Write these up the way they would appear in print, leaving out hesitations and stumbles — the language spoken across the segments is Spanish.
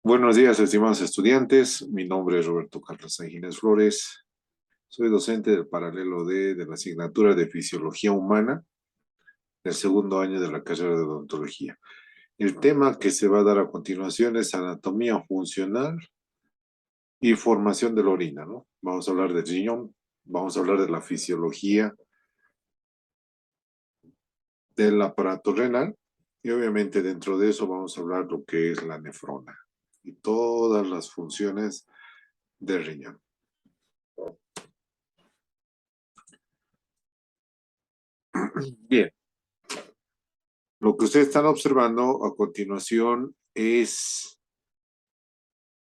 Buenos días, estimados estudiantes. Mi nombre es Roberto Carlos Sanguínez Flores. Soy docente del paralelo de la asignatura de Fisiología Humana del segundo año de la carrera de odontología. El tema que se va a dar a continuación es anatomía funcional y formación de la orina, ¿no? Vamos a hablar del riñón, vamos a hablar de la fisiología del aparato renal y obviamente dentro de eso vamos a hablar lo que es la nefrona y todas las funciones del riñón. Bien. Lo que ustedes están observando a continuación es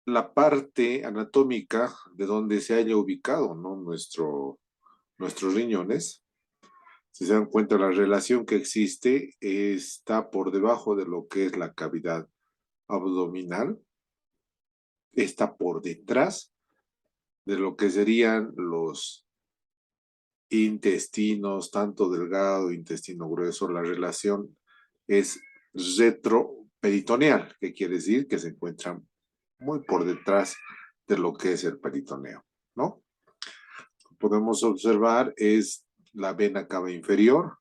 la parte anatómica de donde se haya ubicado, ¿no? Nuestros riñones. Si se dan cuenta, la relación que existe está por debajo de lo que es la cavidad abdominal, está por detrás de lo que serían los intestinos, tanto delgado, intestino grueso. La relación es retroperitoneal, que quiere decir que se encuentran muy por detrás de lo que es el peritoneo, ¿no? Podemos observar es la vena cava inferior,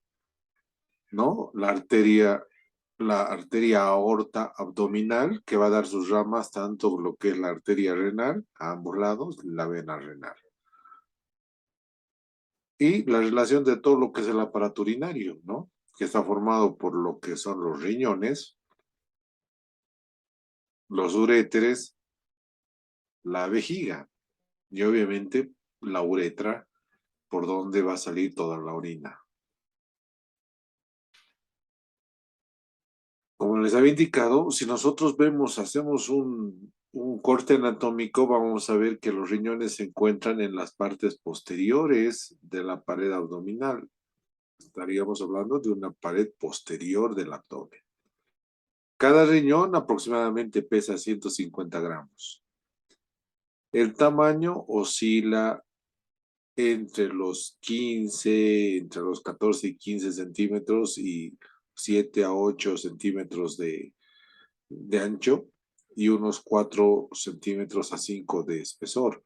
¿no? La arteria aorta abdominal, que va a dar sus ramas tanto lo que es la arteria renal, a ambos lados, la vena renal. Y la relación de todo lo que es el aparato urinario, ¿no? Que está formado por lo que son los riñones, los uréteres, la vejiga y obviamente la uretra, por donde va a salir toda la orina. Como les había indicado, si nosotros hacemos un corte anatómico, vamos a ver que los riñones se encuentran en las partes posteriores de la pared abdominal. Estaríamos hablando de una pared posterior del abdomen. Cada riñón aproximadamente pesa 150 gramos. El tamaño oscila entre los 14 y 15 centímetros y 7 a 8 centímetros de ancho y unos 4 centímetros a 5 de espesor.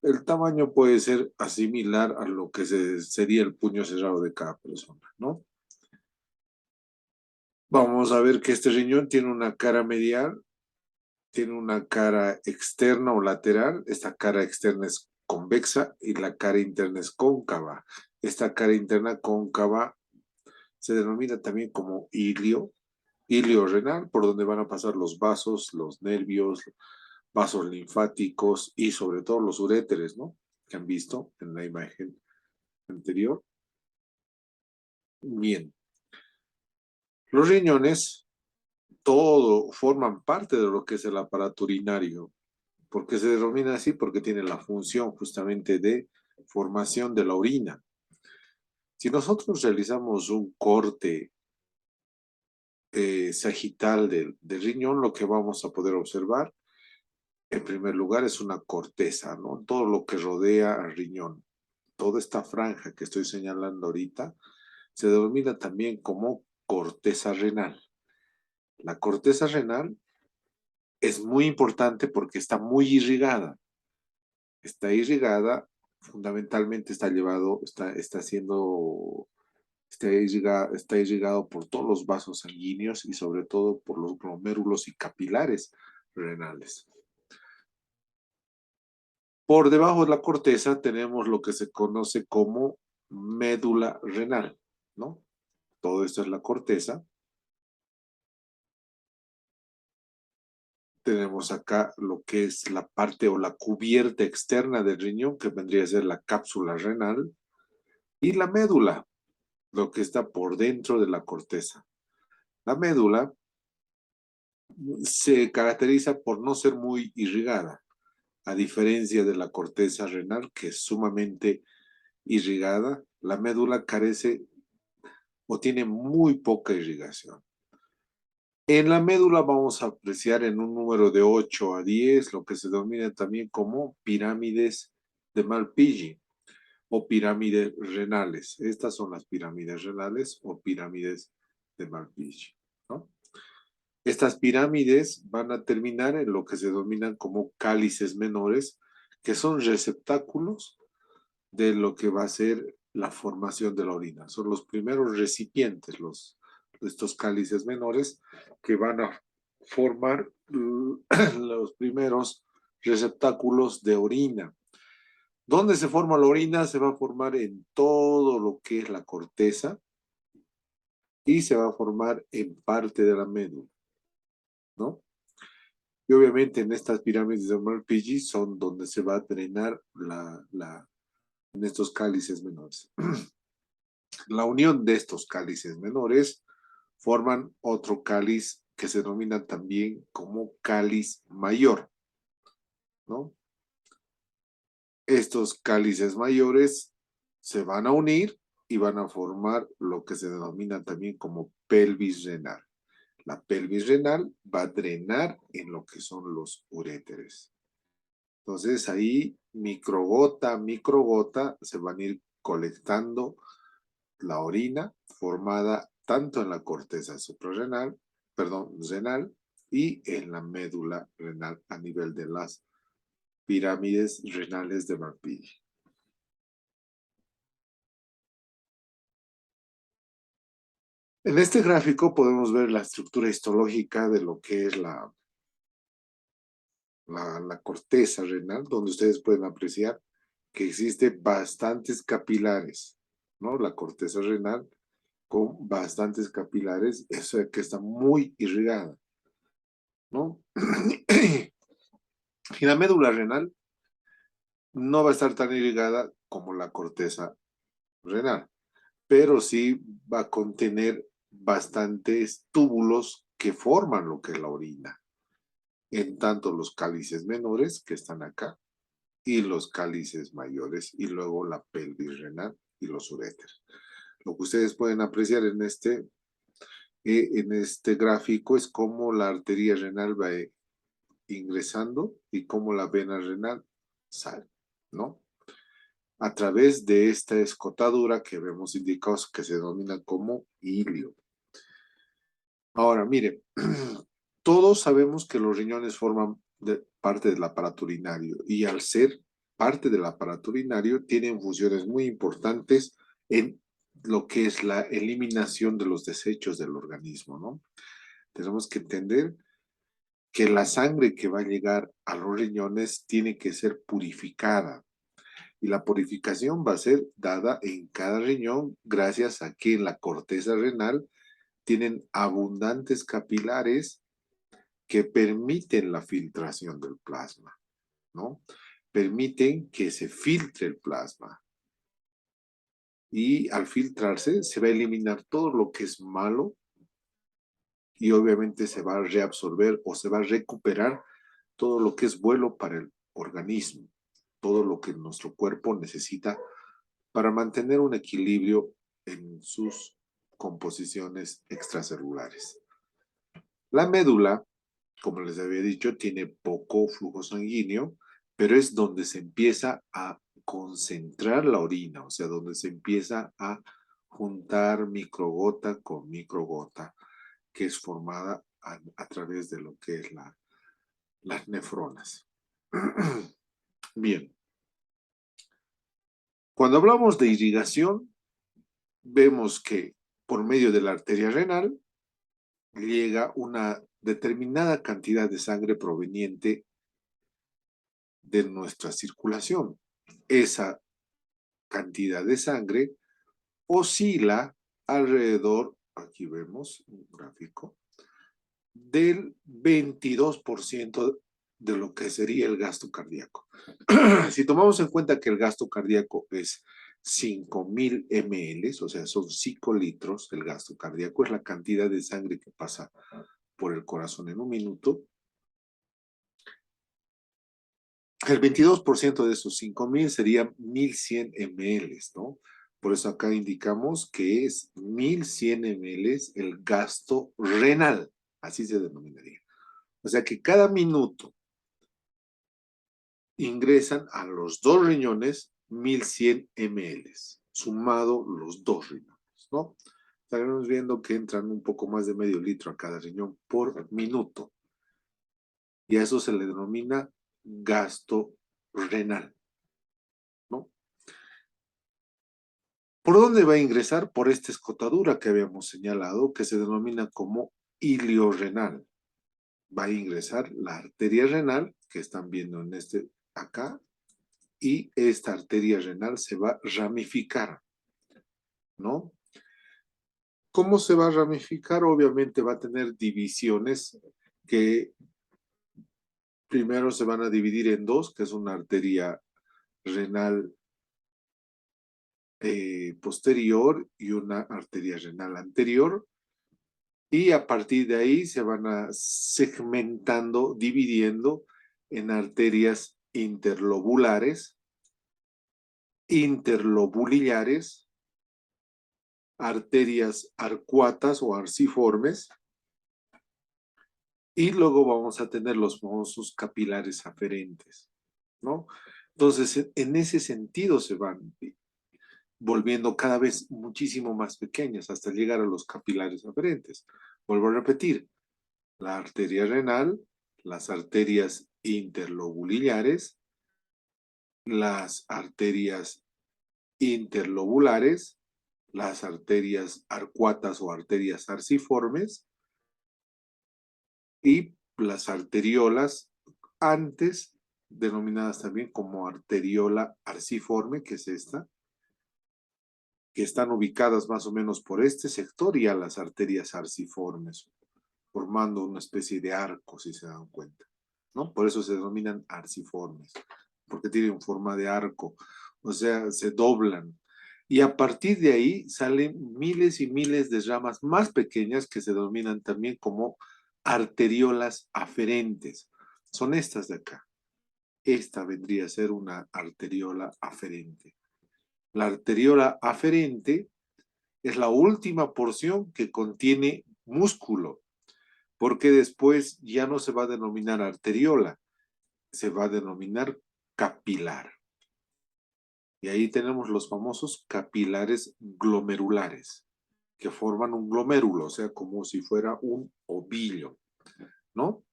El tamaño puede ser similar a lo que sería el puño cerrado de cada persona, ¿no? Vamos a ver que este riñón tiene una cara medial, tiene una cara externa o lateral. Esta cara externa es convexa y la cara interna es cóncava. Esta cara interna cóncava se denomina también como ilio renal, por donde van a pasar los vasos, los nervios, vasos linfáticos y sobre todo los uréteres, ¿no? Que han visto en la imagen anterior. Bien, los riñones, todo forman parte de lo que es el aparato urinario. ¿Por qué se denomina así? Porque tiene la función justamente de formación de la orina. Si nosotros realizamos un corte sagital del riñón, lo que vamos a poder observar, en primer lugar, es una corteza, ¿no? Todo lo que rodea al riñón, toda esta franja que estoy señalando ahorita, se denomina también como corteza renal. La corteza renal es muy importante porque está muy irrigada. Está irrigada, fundamentalmente está irrigado por todos los vasos sanguíneos y sobre todo por los glomérulos y capilares renales. Por debajo de la corteza tenemos lo que se conoce como médula renal, ¿no? Todo esto es la corteza. Tenemos acá lo que es la parte o la cubierta externa del riñón, que vendría a ser la cápsula renal, y la médula, lo que está por dentro de la corteza. La médula se caracteriza por no ser muy irrigada, a diferencia de la corteza renal, que es sumamente irrigada. La médula carece o tiene muy poca irrigación. En la médula vamos a apreciar en un número de 8 a 10 lo que se denomina también como pirámides de Malpighi o pirámides renales. Estas son las pirámides renales o pirámides de Malpighi, ¿no? Estas pirámides van a terminar en lo que se denominan como cálices menores, que son receptáculos de lo que va a ser la formación de la orina. Son los primeros recipientes, estos cálices menores, que van a formar los primeros receptáculos de orina. ¿Dónde se forma la orina? Se va a formar en todo lo que es la corteza y se va a formar en parte de la médula, ¿no? Y obviamente en estas pirámides de Malpighi son donde se va a drenar en estos cálices menores. La unión de estos cálices menores forman otro cáliz que se denomina también como cáliz mayor, ¿no? Estos cálices mayores se van a unir y van a formar lo que se denomina también como pelvis renal. La pelvis renal va a drenar en lo que son los uréteres. Entonces ahí microgota a microgota se van a ir colectando la orina formada tanto en la corteza suprarrenal, perdón, renal y en la médula renal a nivel de las pirámides renales de Malpighi. En este gráfico podemos ver la estructura histológica de lo que es la corteza renal, donde ustedes pueden apreciar que existe bastantes capilares, ¿no? La corteza renal con bastantes capilares, eso es que está muy irrigada, ¿no? Y la médula renal no va a estar tan irrigada como la corteza renal, pero sí va a contener bastantes túbulos que forman lo que es la orina, en tanto los cálices menores que están acá y los cálices mayores y luego la pelvis renal y los uréteres. Lo que ustedes pueden apreciar en este gráfico es cómo la arteria renal va ingresando y cómo la vena renal sale, ¿no? A través de esta escotadura que vemos indicados que se denomina como hilio. Ahora, mire, todos sabemos que los riñones forman parte del aparato urinario y al ser parte del aparato urinario tienen funciones muy importantes en lo que es la eliminación de los desechos del organismo, ¿no? Tenemos que entender que la sangre que va a llegar a los riñones tiene que ser purificada y la purificación va a ser dada en cada riñón gracias a que en la corteza renal tienen abundantes capilares que permiten la filtración del plasma, ¿no? Permiten que se filtre el plasma. Y al filtrarse se va a eliminar todo lo que es malo y obviamente se va a reabsorber o se va a recuperar todo lo que es bueno para el organismo, todo lo que nuestro cuerpo necesita para mantener un equilibrio en sus composiciones extracelulares. La médula, como les había dicho, tiene poco flujo sanguíneo, pero es donde se empieza a concentrar la orina, o sea, donde se empieza a juntar microgota con microgota, que es formada a través de lo que es las nefronas. Bien, cuando hablamos de irrigación, vemos que por medio de la arteria renal llega una determinada cantidad de sangre proveniente de nuestra circulación. Esa cantidad de sangre oscila alrededor, aquí vemos un gráfico, del 22% de lo que sería el gasto cardíaco. Si tomamos en cuenta que el gasto cardíaco es 5.000 ml, o sea, son 5 litros, el gasto cardíaco es la cantidad de sangre que pasa por el corazón en un minuto. El 22% de esos 5.000 serían 1.100 ml, ¿no? Por eso acá indicamos que es 1.100 ml el gasto renal, así se denominaría. O sea que cada minuto ingresan a los dos riñones 1.100 ml, sumado los dos riñones, ¿no? O estaremos viendo que entran un poco más de medio litro a cada riñón por minuto. Y a eso se le denomina gasto renal, ¿no? ¿Por dónde va a ingresar? Por esta escotadura que habíamos señalado, que se denomina como ilio-renal. Va a ingresar la arteria renal, que están viendo en este acá, y esta arteria renal se va a ramificar, ¿no? ¿Cómo se va a ramificar? Obviamente va a tener divisiones que primero se van a dividir en dos, que es una arteria renal posterior y una arteria renal anterior, y a partir de ahí se van a segmentando, dividiendo en arterias interlobulares, interlobulillares, arterias arcuatas o arciformes, y luego vamos a tener los famosos capilares aferentes, ¿no? Entonces, en ese sentido se van volviendo cada vez muchísimo más pequeñas hasta llegar a los capilares aferentes. Vuelvo a repetir, la arteria renal, las arterias interlobulillares, las arterias interlobulares, las arterias arcuatas o arterias arciformes y las arteriolas antes denominadas también como arteriola arciforme, que es esta, que están ubicadas más o menos por este sector y a las arterias arciformes, formando una especie de arco, si se dan cuenta, ¿no? Por eso se denominan arciformes, porque tienen forma de arco, o sea, se doblan. Y a partir de ahí salen miles y miles de ramas más pequeñas que se denominan también como arteriolas aferentes. Son estas de acá. Esta vendría a ser una arteriola aferente. La arteriola aferente es la última porción que contiene músculo, porque después ya no se va a denominar arteriola, se va a denominar capilar. Y ahí tenemos los famosos capilares glomerulares, que forman un glomérulo, o sea, como si fuera un ovillo, ¿no?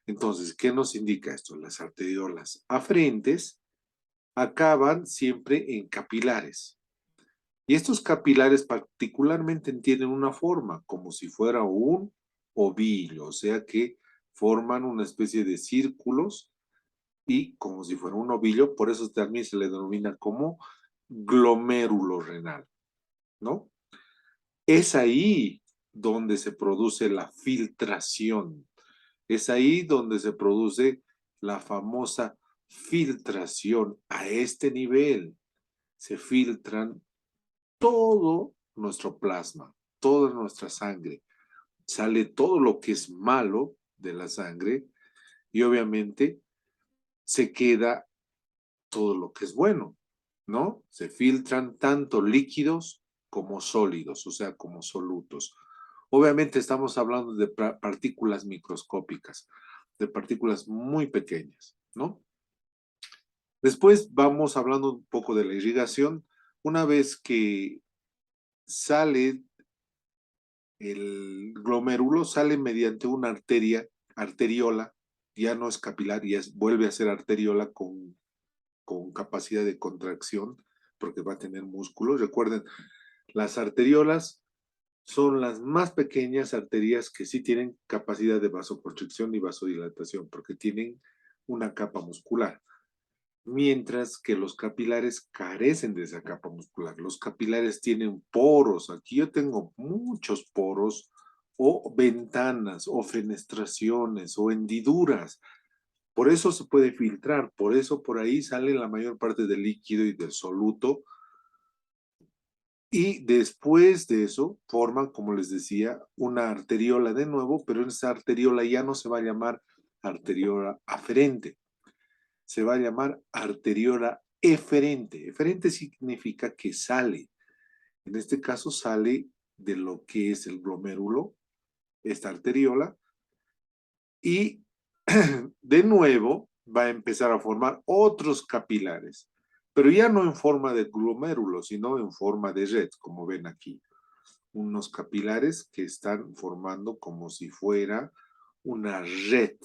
Entonces, ¿qué nos indica esto? Las arteriolas aferentes acaban siempre en capilares. Y estos capilares particularmente tienen una forma, como si fuera un ovillo, o sea que forman una especie de círculos y como si fuera un ovillo, por eso también se le denomina como glomérulo renal, ¿no? Es ahí donde se produce la filtración, es ahí donde se produce la famosa filtración. A este nivel se filtran todo nuestro plasma, toda nuestra sangre. Sale todo lo que es malo de la sangre y obviamente se queda todo lo que es bueno, ¿no? Se filtran tanto líquidos como sólidos, o sea, como solutos. Obviamente estamos hablando de partículas microscópicas, de partículas muy pequeñas, ¿no? Después vamos hablando un poco de la irrigación. Una vez que sale el glomérulo, sale mediante una arteria, arteriola, ya no es capilar, ya vuelve a ser arteriola con capacidad de contracción, porque va a tener músculos. Recuerden, las arteriolas son las más pequeñas arterias que sí tienen capacidad de vasoconstricción y vasodilatación, porque tienen una capa muscular. Mientras que los capilares carecen de esa capa muscular. Los capilares tienen poros. Aquí yo tengo muchos poros o ventanas o fenestraciones o hendiduras. Por eso se puede filtrar, por eso por ahí sale la mayor parte del líquido y del soluto. Y después de eso forman, como les decía, una arteriola de nuevo, pero esa arteriola ya no se va a llamar arteriola aferente, se va a llamar arteriola eferente. Eferente significa que sale. En este caso sale de lo que es el glomérulo, esta arteriola, y de nuevo va a empezar a formar otros capilares, pero ya no en forma de glomérulo, sino en forma de red, como ven aquí. unos capilares que están formando como si fuera una red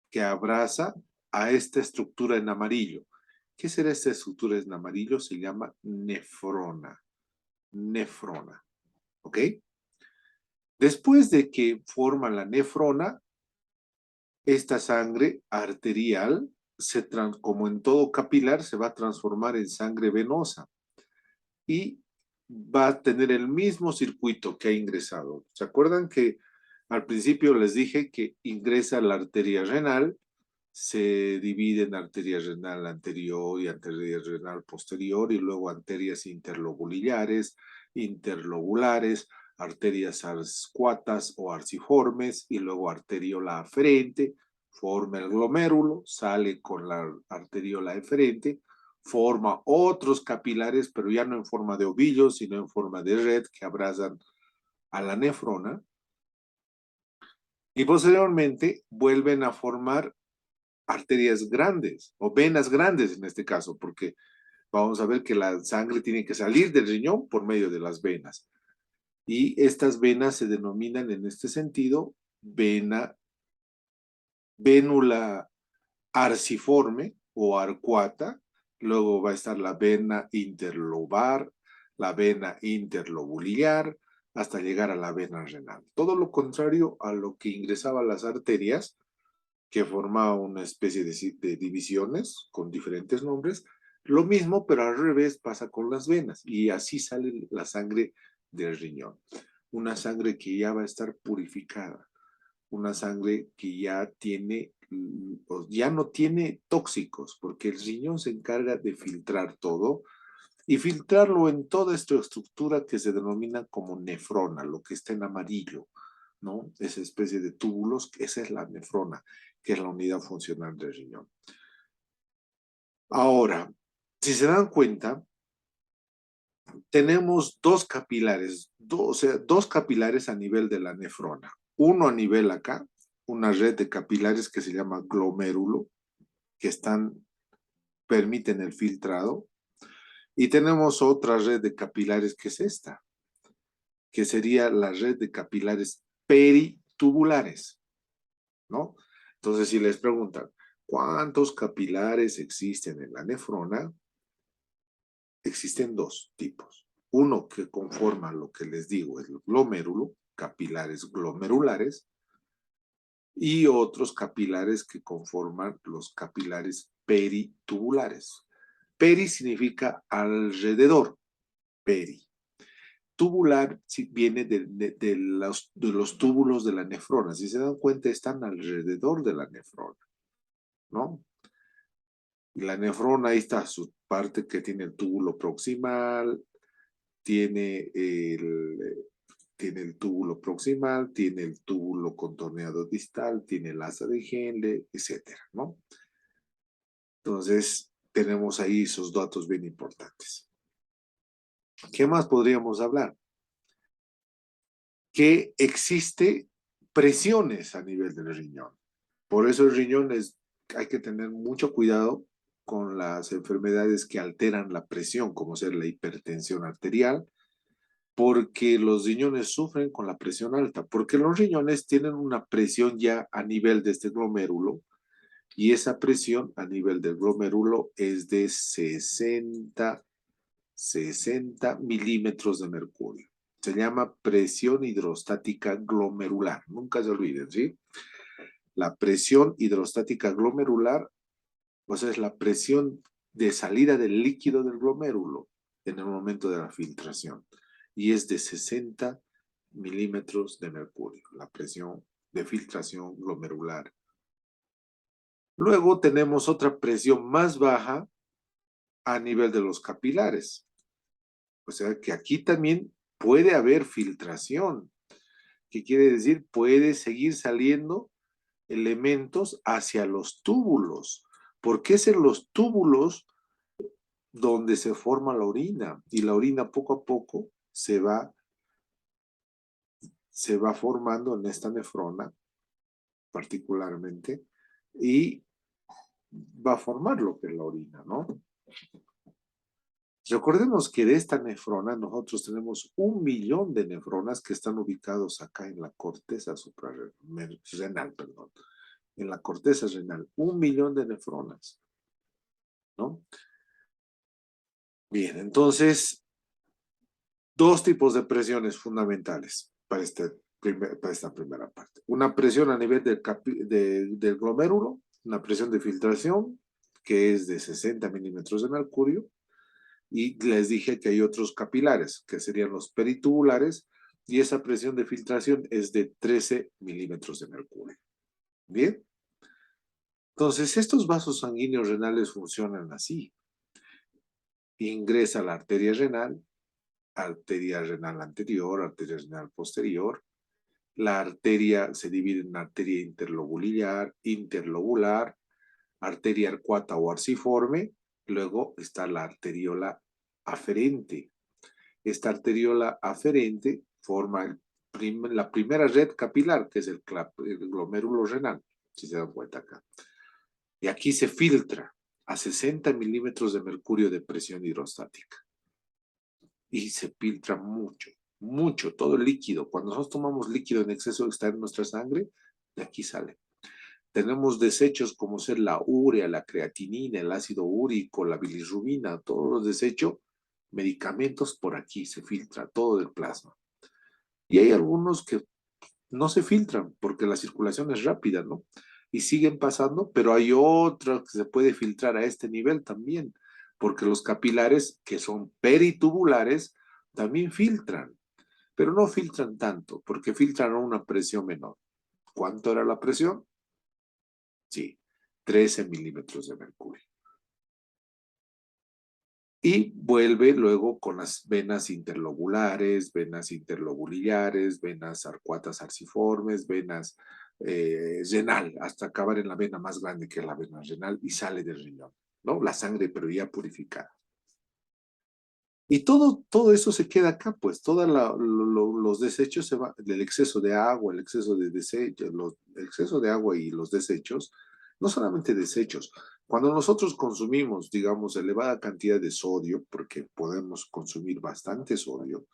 que abraza a esta estructura en amarillo. ¿Qué será esta estructura en amarillo? Se llama nefrona. Nefrona. ¿Ok? Después de que forma la nefrona, esta sangre arterial, como en todo capilar, se va a transformar en sangre venosa y va a tener el mismo circuito que ha ingresado. ¿Se acuerdan que al principio les dije que ingresa la arteria renal, se divide en arteria renal anterior y arteria renal posterior y luego arterias interlobulares, arterias arscuatas o arciformes y luego arteriola aferente, forma el glomérulo, sale con la arteriola eferente, forma otros capilares, pero ya no en forma de ovillo, sino en forma de red que abrazan a la nefrona. Y posteriormente vuelven a formar arterias grandes o venas grandes en este caso, porque vamos a ver que la sangre tiene que salir del riñón por medio de las venas. Y estas venas se denominan en este sentido vénula arciforme o arcuata, luego va a estar la vena interlobar, la vena interlobular, hasta llegar a la vena renal. Todo lo contrario a lo que ingresaba a las arterias, que formaba una especie de divisiones con diferentes nombres. Lo mismo, pero al revés pasa con las venas y así sale la sangre del riñón. Una sangre que ya va a estar purificada, una sangre que ya tiene, ya no tiene tóxicos, porque el riñón se encarga de filtrar todo y filtrarlo en toda esta estructura que se denomina como nefrona, lo que está en amarillo, ¿no? Esa especie de túbulos, esa es la nefrona, que es la unidad funcional del riñón. Ahora, si se dan cuenta, tenemos dos capilares, o sea, dos capilares a nivel de la nefrona. Uno a nivel acá, una red de capilares que se llama glomérulo, que permiten el filtrado. Y tenemos otra red de capilares que es esta, que sería la red de capilares peritubulares, ¿no? Entonces, si les preguntan, ¿cuántos capilares existen en la nefrona? Existen dos tipos. Uno que conforma lo que les digo, el glomérulo, capilares glomerulares, y otros capilares que conforman los capilares peritubulares. Peri significa alrededor, peri. Tubular viene de los túbulos de la nefrona. Si se dan cuenta, están alrededor de la nefrona, ¿no? Y la nefrona, ahí está su parte que tiene el túbulo proximal, tiene el túbulo proximal, tiene el túbulo contorneado distal, tiene el asa de Henle, etcétera, ¿no? Entonces, tenemos ahí esos datos bien importantes. ¿Qué más podríamos hablar? Que existe presiones a nivel del riñón. Por eso el riñón hay que tener mucho cuidado con las enfermedades que alteran la presión, como ser la hipertensión arterial, porque los riñones sufren con la presión alta, porque los riñones tienen una presión ya a nivel de este glomérulo, y esa presión a nivel del glomérulo es de 60 milímetros de mercurio. Se llama presión hidrostática glomerular. Nunca se olviden, ¿sí? La presión hidrostática glomerular, o sea, es la presión de salida del líquido del glomérulo en el momento de la filtración. Y es de 60 milímetros de mercurio, la presión de filtración glomerular. Luego tenemos otra presión más baja a nivel de los capilares. O sea que aquí también puede haber filtración. ¿Qué quiere decir? Puede seguir saliendo elementos hacia los túbulos, porque es en los túbulos donde se forma la orina, y la orina poco a poco se va formando en esta nefrona, particularmente, y va a formar lo que es la orina, ¿no? Recordemos que de esta nefrona nosotros tenemos 1.000.000 de nefronas que están ubicados acá en la corteza suprarrenal, perdón, en la corteza renal. 1.000.000 de nefronas, ¿no? Bien, entonces, dos tipos de presiones fundamentales para esta primera parte. Una presión a nivel del glomérulo, una presión de filtración, que es de 60 milímetros de mercurio, y les dije que hay otros capilares, que serían los peritubulares, y esa presión de filtración es de 13 milímetros de mercurio. Bien. Entonces, estos vasos sanguíneos renales funcionan así. Ingresa la arteria renal anterior, arteria renal posterior. La arteria se divide en arteria interlobular, arteria arcuata o arciforme. Luego está la arteriola aferente. Esta arteriola aferente forma la primera red capilar, que es el glomérulo renal, si se dan cuenta acá. Y aquí se filtra a 60 milímetros de mercurio de presión hidrostática. Y se filtra mucho, mucho, todo el líquido. Cuando nosotros tomamos líquido en exceso que está en nuestra sangre, de aquí sale. Tenemos desechos como ser la urea, la creatinina, el ácido úrico, la bilirrubina, todos los desechos, medicamentos por aquí se filtra todo del plasma. Y hay algunos que no se filtran porque la circulación es rápida, ¿no? Y siguen pasando, pero hay otros que se puede filtrar a este nivel también, porque los capilares que son peritubulares también filtran, pero no filtran tanto, porque filtran a una presión menor. ¿Cuánto era la presión? Sí, 13 milímetros de mercurio. Y vuelve luego con las venas interlobulares, venas interlobuliares, venas arcuatas arciformes, venas renal, hasta acabar en la vena más grande que es la vena renal y sale del riñón, ¿no? La sangre, pero ya purificada. Y todo eso se queda acá, pues, todos los desechos se van, el exceso de agua, el exceso de desechos, el exceso de agua y los desechos, no solamente desechos, cuando nosotros consumimos, digamos, elevada cantidad de sodio, porque podemos consumir bastante sodio,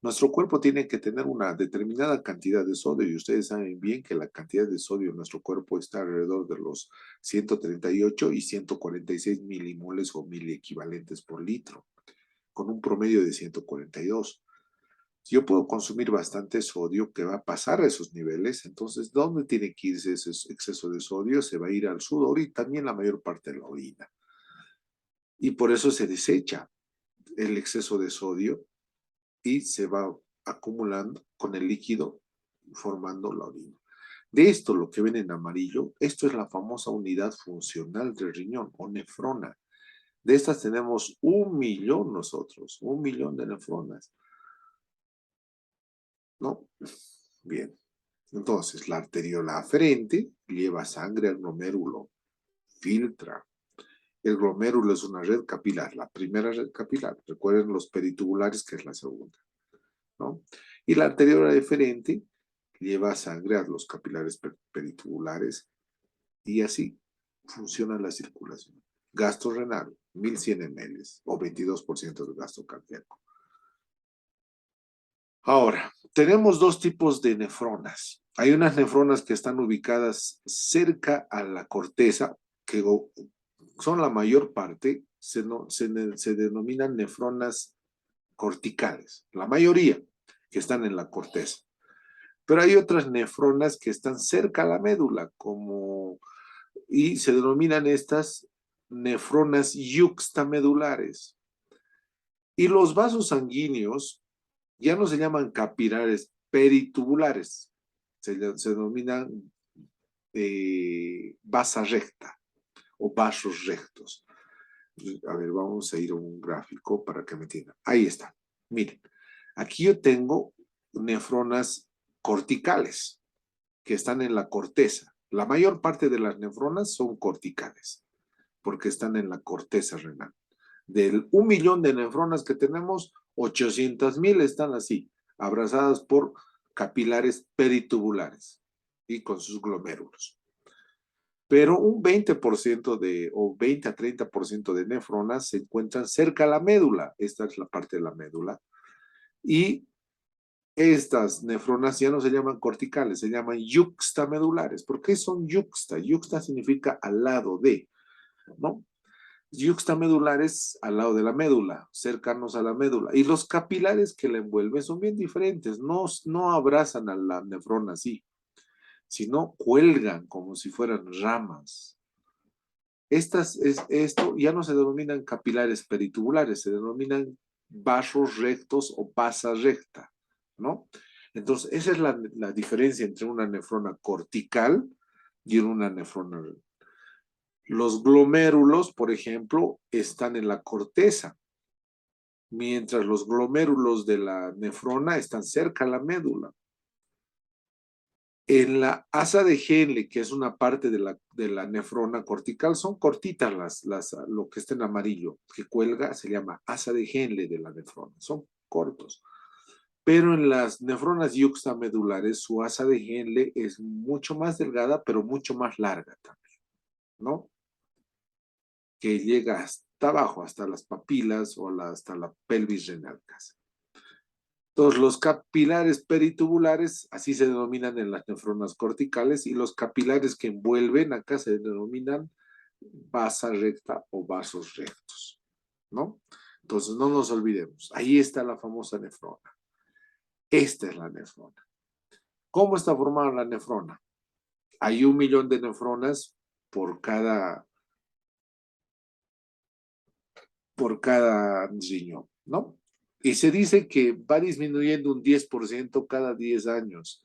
nuestro cuerpo tiene que tener una determinada cantidad de sodio y ustedes saben bien que la cantidad de sodio en nuestro cuerpo está alrededor de los 138 y 146 milimoles o miliequivalentes por litro, con un promedio de 142. Si yo puedo consumir bastante sodio que va a pasar a esos niveles, entonces, ¿dónde tiene que irse ese exceso de sodio? Se va a ir al sudor y también la mayor parte de la orina. Y por eso se desecha el exceso de sodio y se va acumulando con el líquido formando la orina. De esto, lo que ven en amarillo, esto es la famosa unidad funcional del riñón o nefrona. De estas tenemos 1.000.000 nosotros, 1.000.000 de nefronas. ¿No? Bien. Entonces, la arteriola aferente lleva sangre al glomérulo, filtra. El glomérulo es una red capilar, la primera red capilar. Recuerden los peritubulares, que es la segunda, ¿no? Y la arteriola deferente lleva sangre a los capilares peritubulares y así funciona la circulación. Gasto renal, 1.100 ml o 22% del gasto cardíaco. Ahora, tenemos dos tipos de nefronas. Hay unas nefronas que están ubicadas cerca a la corteza, que son la mayor parte, se denominan nefronas corticales, la mayoría que están en la corteza. Pero hay otras nefronas que están cerca a la médula, y se denominan estas nefronas yuxtamedulares. Y los vasos sanguíneos ya no se llaman capilares peritubulares, se denominan vasa recta o vasos rectos. A ver, vamos a ir a un gráfico para que me entiendan. Ahí está. Miren, aquí yo tengo nefronas corticales que están en la corteza. La mayor parte de las nefronas son corticales porque están en la corteza renal. Del 1.000.000 de nefronas que tenemos, 800.000 están así, abrazadas por capilares peritubulares y con sus glomérulos. pero un 20% o 20 a 30% de nefronas se encuentran cerca a la médula. Esta es la parte de la médula. Y estas nefronas ya no se llaman corticales, se llaman yuxtamedulares. ¿Por qué son yuxta? Yuxta significa al lado de, ¿no? Yuxtamedulares al lado de la médula, cercanos a la médula. Y los capilares que la envuelven son bien diferentes, no abrazan a la nefrona así, sino cuelgan como si fueran ramas. Esto ya no se denominan capilares peritubulares, se denominan vasos rectos o vasa recta, ¿no? Entonces, esa es la diferencia entre una nefrona cortical y una nefrona. Los glomérulos, por ejemplo, están en la corteza, mientras los glomérulos de la nefrona están cerca a la médula. En la asa de Henle, que es una parte de la nefrona cortical, son cortitas lo que está en amarillo, que cuelga, se llama asa de Henle de la nefrona, son cortos. Pero en las nefronas yuxtamedulares, su asa de Henle es mucho más delgada, pero mucho más larga también, ¿no? Que llega hasta abajo, hasta las papilas o hasta la pelvis renal casi. Entonces, los capilares peritubulares, así se denominan en las nefronas corticales, y los capilares que envuelven acá se denominan vasa recta o vasos rectos, ¿no? Entonces, no nos olvidemos, ahí está la famosa nefrona. Esta es la nefrona. ¿Cómo está formada la nefrona? Hay 1 millón de nefronas por cada riñón, ¿no? Y se dice que va disminuyendo un 10% cada 10 años,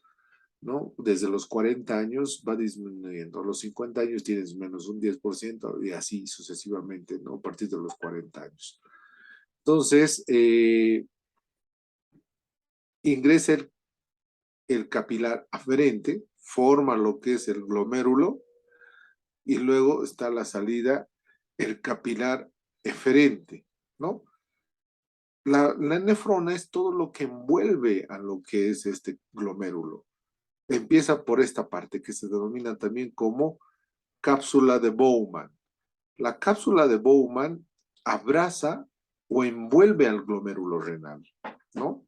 ¿no? Desde los 40 años va disminuyendo. A los 50 años tienes menos un 10% y así sucesivamente, ¿no? A partir de los 40 años. Entonces, ingresa el capilar aferente, forma lo que es el glomérulo y luego está la salida, el capilar eferente, ¿no? La nefrona es todo lo que envuelve a lo que es este glomérulo. Empieza por esta parte que se denomina también como cápsula de Bowman. La cápsula de Bowman abraza o envuelve al glomérulo renal, ¿no?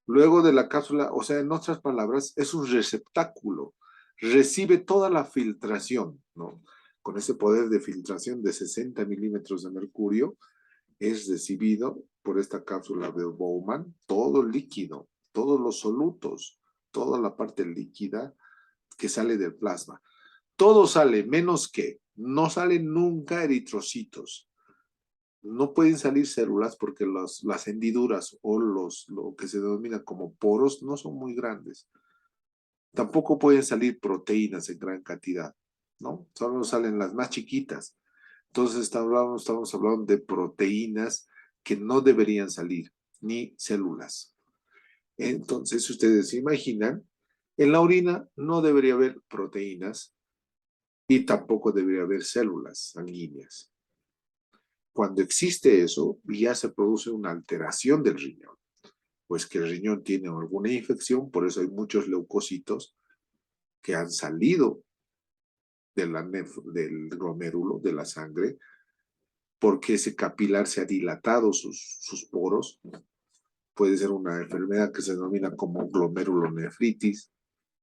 Luego de la cápsula, o sea, en otras palabras, es un receptáculo, recibe toda la filtración, ¿no? Con ese poder de filtración de 60 milímetros de mercurio, es recibido por esta cápsula de Bowman todo el líquido, todos los solutos, toda la parte líquida que sale del plasma. Todo sale, menos que no salen nunca eritrocitos. No pueden salir células porque las hendiduras o lo que se denomina como poros no son muy grandes. Tampoco pueden salir proteínas en gran cantidad, ¿no? Solo salen las más chiquitas. Entonces estamos hablando de proteínas que no deberían salir, ni células. Entonces, ustedes se imaginan, en la orina no debería haber proteínas y tampoco debería haber células sanguíneas. Cuando existe eso, ya se produce una alteración del riñón, pues que el riñón tiene alguna infección, por eso hay muchos leucocitos que han salido del glomérulo, de la sangre, porque ese capilar se ha dilatado sus poros. Puede ser una enfermedad que se denomina como glomerulonefritis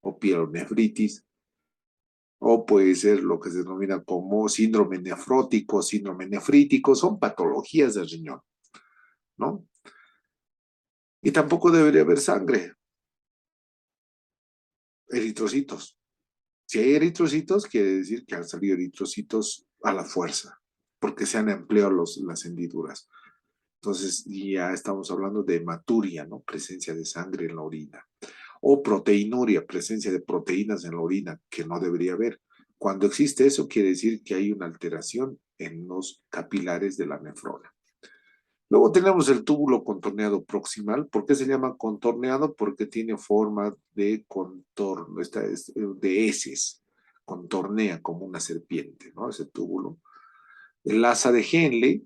o pielonefritis, o puede ser lo que se denomina como síndrome nefrótico, síndrome nefrítico, son patologías del riñón, ¿no? Y tampoco debería haber sangre, eritrocitos. Si hay eritrocitos, quiere decir que han salido eritrocitos a la fuerza, porque se han empleado las hendiduras. Entonces ya estamos hablando de hematuria, ¿no? Presencia de sangre en la orina. O proteinuria, presencia de proteínas en la orina, que no debería haber. Cuando existe eso, quiere decir que hay una alteración en los capilares de la nefrona. Luego tenemos el túbulo contorneado proximal. ¿Por qué se llama contorneado? Porque tiene forma de contorno, de heces, contornea como una serpiente, ¿no? Ese túbulo. El asa de Henle,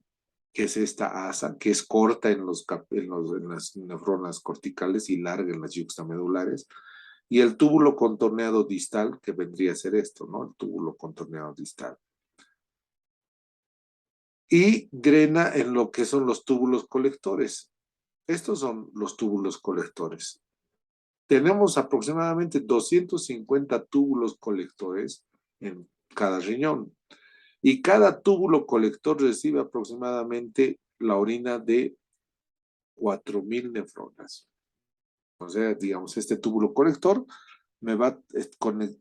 que es esta asa, que es corta en las nefronas corticales y larga en las yuxtamedulares. Y el túbulo contorneado distal, que vendría a ser esto, ¿no? El túbulo contorneado distal. Y drena en lo que son los túbulos colectores. Estos son los túbulos colectores. Tenemos aproximadamente 250 túbulos colectores en cada riñón. Y cada túbulo colector recibe aproximadamente la orina de 4.000 nefronas. O sea, digamos, este túbulo colector me va a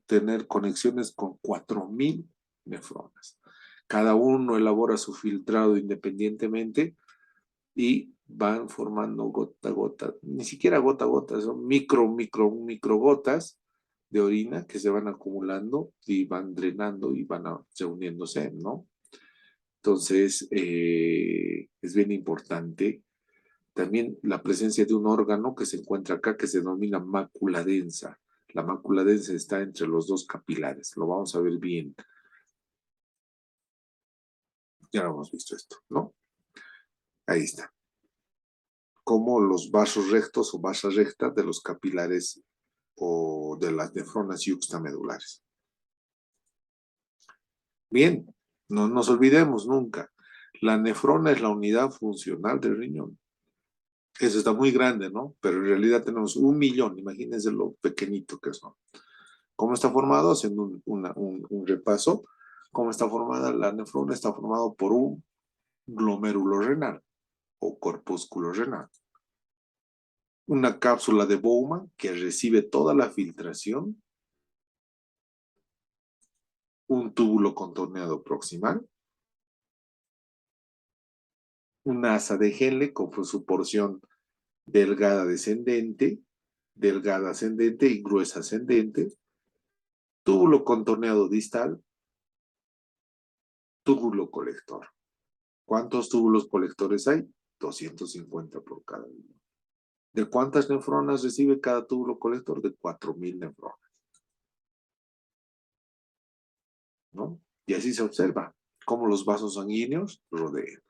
tener conexiones con 4.000 nefronas. Cada uno elabora su filtrado independientemente y van formando gota a gota, ni siquiera gota a gota, son micro gotas de orina que se van acumulando y van drenando y van reuniéndose, ¿no? Entonces, es bien importante también la presencia de un órgano que se encuentra acá que se denomina mácula densa. La mácula densa está entre los dos capilares, lo vamos a ver bien. Ya lo hemos visto esto, ¿no? Ahí está. Como los vasos rectos o vasas rectas de los capilares o de las nefronas yuxtamedulares. Bien, no nos olvidemos nunca. La nefrona es la unidad funcional del riñón. Eso está muy grande, ¿no? Pero en realidad tenemos 1.000.000, imagínense lo pequeñito que son. ¿Cómo está formado? Haciendo un repaso. ¿Cómo está formada? La nefrona está formado por un glomérulo renal o corpúsculo renal. Una cápsula de Bowman que recibe toda la filtración. Un túbulo contorneado proximal. Una asa de Henle con su porción delgada ascendente y gruesa ascendente. Túbulo contorneado distal. Túbulo colector. ¿Cuántos túbulos colectores hay? 250 por cada uno. ¿De cuántas nefronas recibe cada túbulo colector? De 4.000 nefronas. ¿No? Y así se observa cómo los vasos sanguíneos rodean.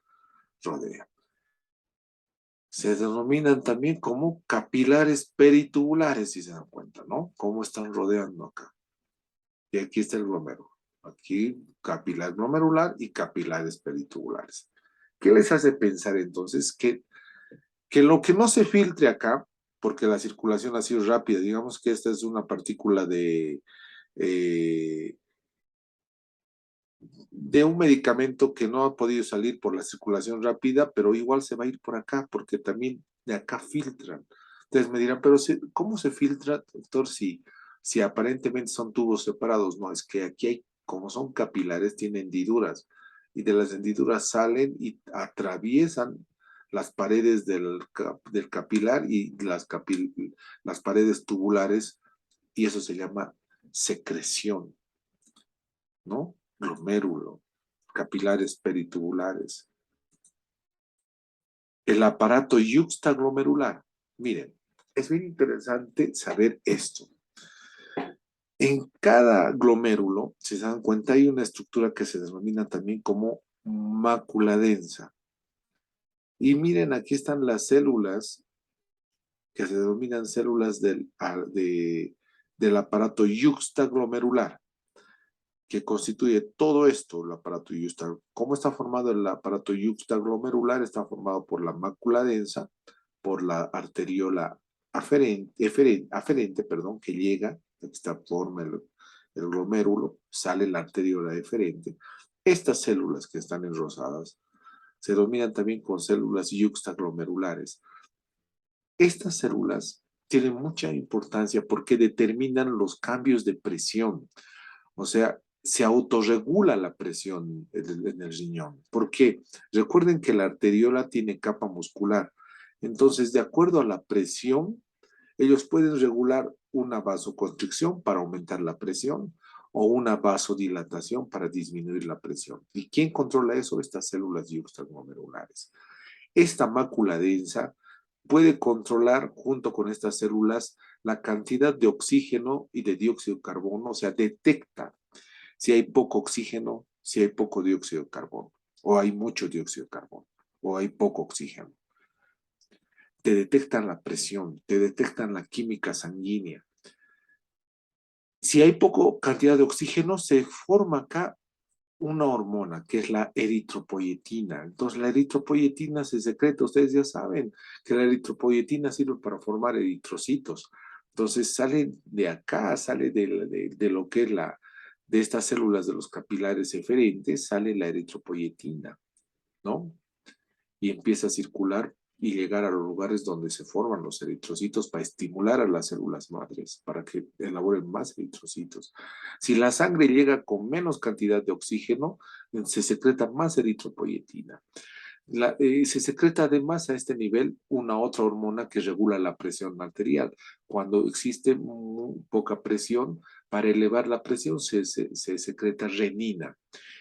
Se denominan también como capilares peritubulares, si se dan cuenta, ¿no? Cómo están rodeando acá. Y aquí está el glomérulo. Aquí capilar glomerular y capilares peritubulares. ¿Qué les hace pensar entonces que lo que no se filtre acá, porque la circulación ha sido rápida, digamos que esta es una partícula eh, de un medicamento que no ha podido salir por la circulación rápida, pero igual se va a ir por acá, porque también de acá filtran. Entonces me dirán, pero ¿cómo se filtra, doctor, si aparentemente son tubos separados? No, es que aquí hay, como son capilares, tienen hendiduras, y de las hendiduras salen y atraviesan las paredes del capilar y las paredes tubulares, y eso se llama secreción, ¿no? Glomérulo, capilares peritubulares. El aparato yuxtaglomerular. Miren, es bien interesante saber esto. En cada glomérulo, si se dan cuenta, hay una estructura que se denomina también como mácula densa. Y miren, aquí están las células que se denominan células del aparato yuxtaglomerular, que constituye todo esto, el aparato yuxta. ¿Cómo está formado el aparato yuxtaglomerular? Está formado por la mácula densa, por la arteriola aferente, que llega, esta forma el glomérulo, sale la arteriola eferente. Estas células que están enrosadas se denominan también con células yuxtaglomerulares. Estas células tienen mucha importancia porque determinan los cambios de presión. O sea, se autorregula la presión en el riñón. ¿Por qué? Recuerden que la arteriola tiene capa muscular. Entonces, de acuerdo a la presión, ellos pueden regular una vasoconstricción para aumentar la presión o una vasodilatación para disminuir la presión. ¿Y quién controla eso? Estas células yuxtaglomerulares. Esta mácula densa puede controlar junto con estas células la cantidad de oxígeno y de dióxido de carbono, o sea, detecta si hay poco oxígeno, si hay poco dióxido de carbono, o hay mucho dióxido de carbono, o hay poco oxígeno. Te detectan la presión, te detectan la química sanguínea. Si hay poco cantidad de oxígeno, se forma acá una hormona que es la eritropoyetina. Entonces, la eritropoyetina se secreta. Ustedes ya saben que la eritropoyetina sirve para formar eritrocitos. Entonces, sale de acá, sale de lo que es de estas células de los capilares eferentes, sale la eritropoyetina, ¿no? Y empieza a circular y llegar a los lugares donde se forman los eritrocitos para estimular a las células madres, para que elaboren más eritrocitos. Si la sangre llega con menos cantidad de oxígeno, se secreta más eritropoyetina. Se secreta además a este nivel una otra hormona que regula la presión arterial. Cuando existe muy poca presión, para elevar la presión se secreta renina.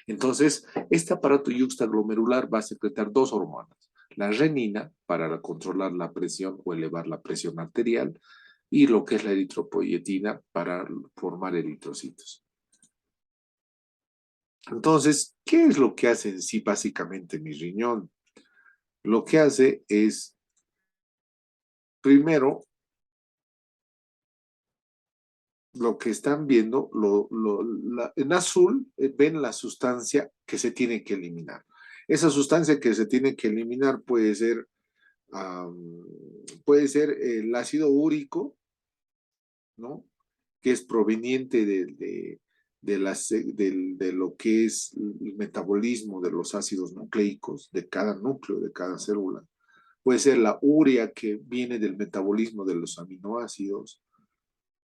Entonces, este aparato yuxtaglomerular va a secretar dos hormonas. La renina para controlar la presión o elevar la presión arterial y lo que es la eritropoyetina para formar eritrocitos. Entonces, ¿qué es lo que hace en sí básicamente mi riñón? Lo que hace es, primero, lo que están viendo, en azul ven la sustancia que se tiene que eliminar. Esa sustancia que se tiene que eliminar puede ser el ácido úrico, ¿no? Que es proveniente de lo que es el metabolismo de los ácidos nucleicos de cada núcleo, de cada célula. Puede ser la urea que viene del metabolismo de los aminoácidos.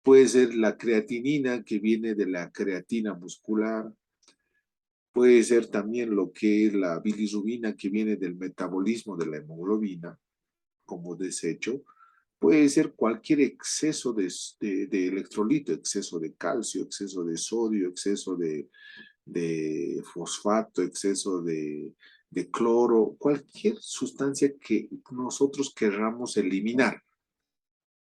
Puede ser la creatinina que viene de la creatina muscular. Puede ser también lo que es la bilirrubina que viene del metabolismo de la hemoglobina como desecho. Puede ser cualquier exceso de electrolito, exceso de calcio, exceso de sodio, exceso de fosfato, exceso de cloro, cualquier sustancia que nosotros querramos eliminar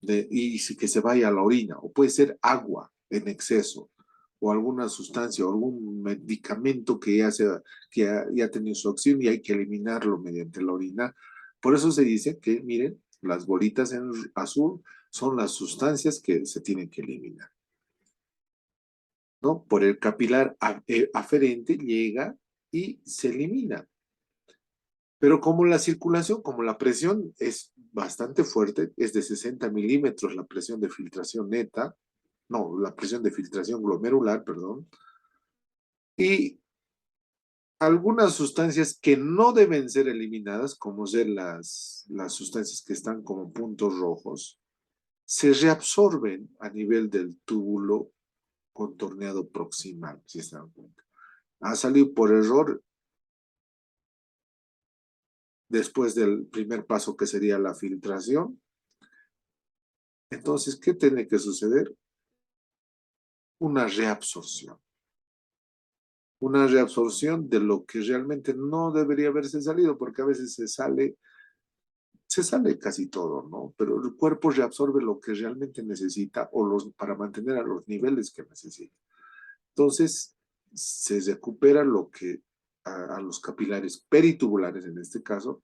y que se vaya a la orina, o puede ser agua en exceso, o alguna sustancia, o algún medicamento que ya ha tenido su acción y hay que eliminarlo mediante la orina. Por eso se dice que, miren, las bolitas en azul son las sustancias que se tienen que eliminar, ¿no? Por el capilar aferente llega y se elimina. Pero como la circulación, como la presión es bastante fuerte, es de 60 milímetros la presión de filtración neta, no, la presión de filtración glomerular, perdón, y algunas sustancias que no deben ser eliminadas, como ser las sustancias que están como puntos rojos, se reabsorben a nivel del túbulo contorneado proximal, si se dan cuenta. Ha salido por error después del primer paso que sería la filtración. Entonces, ¿qué tiene que suceder? Una reabsorción. Una reabsorción de lo que realmente no debería haberse salido, porque a veces se sale casi todo, ¿no? Pero el cuerpo reabsorbe lo que realmente necesita para mantener a los niveles que necesita. Entonces, se recupera lo que a los capilares peritubulares en este caso,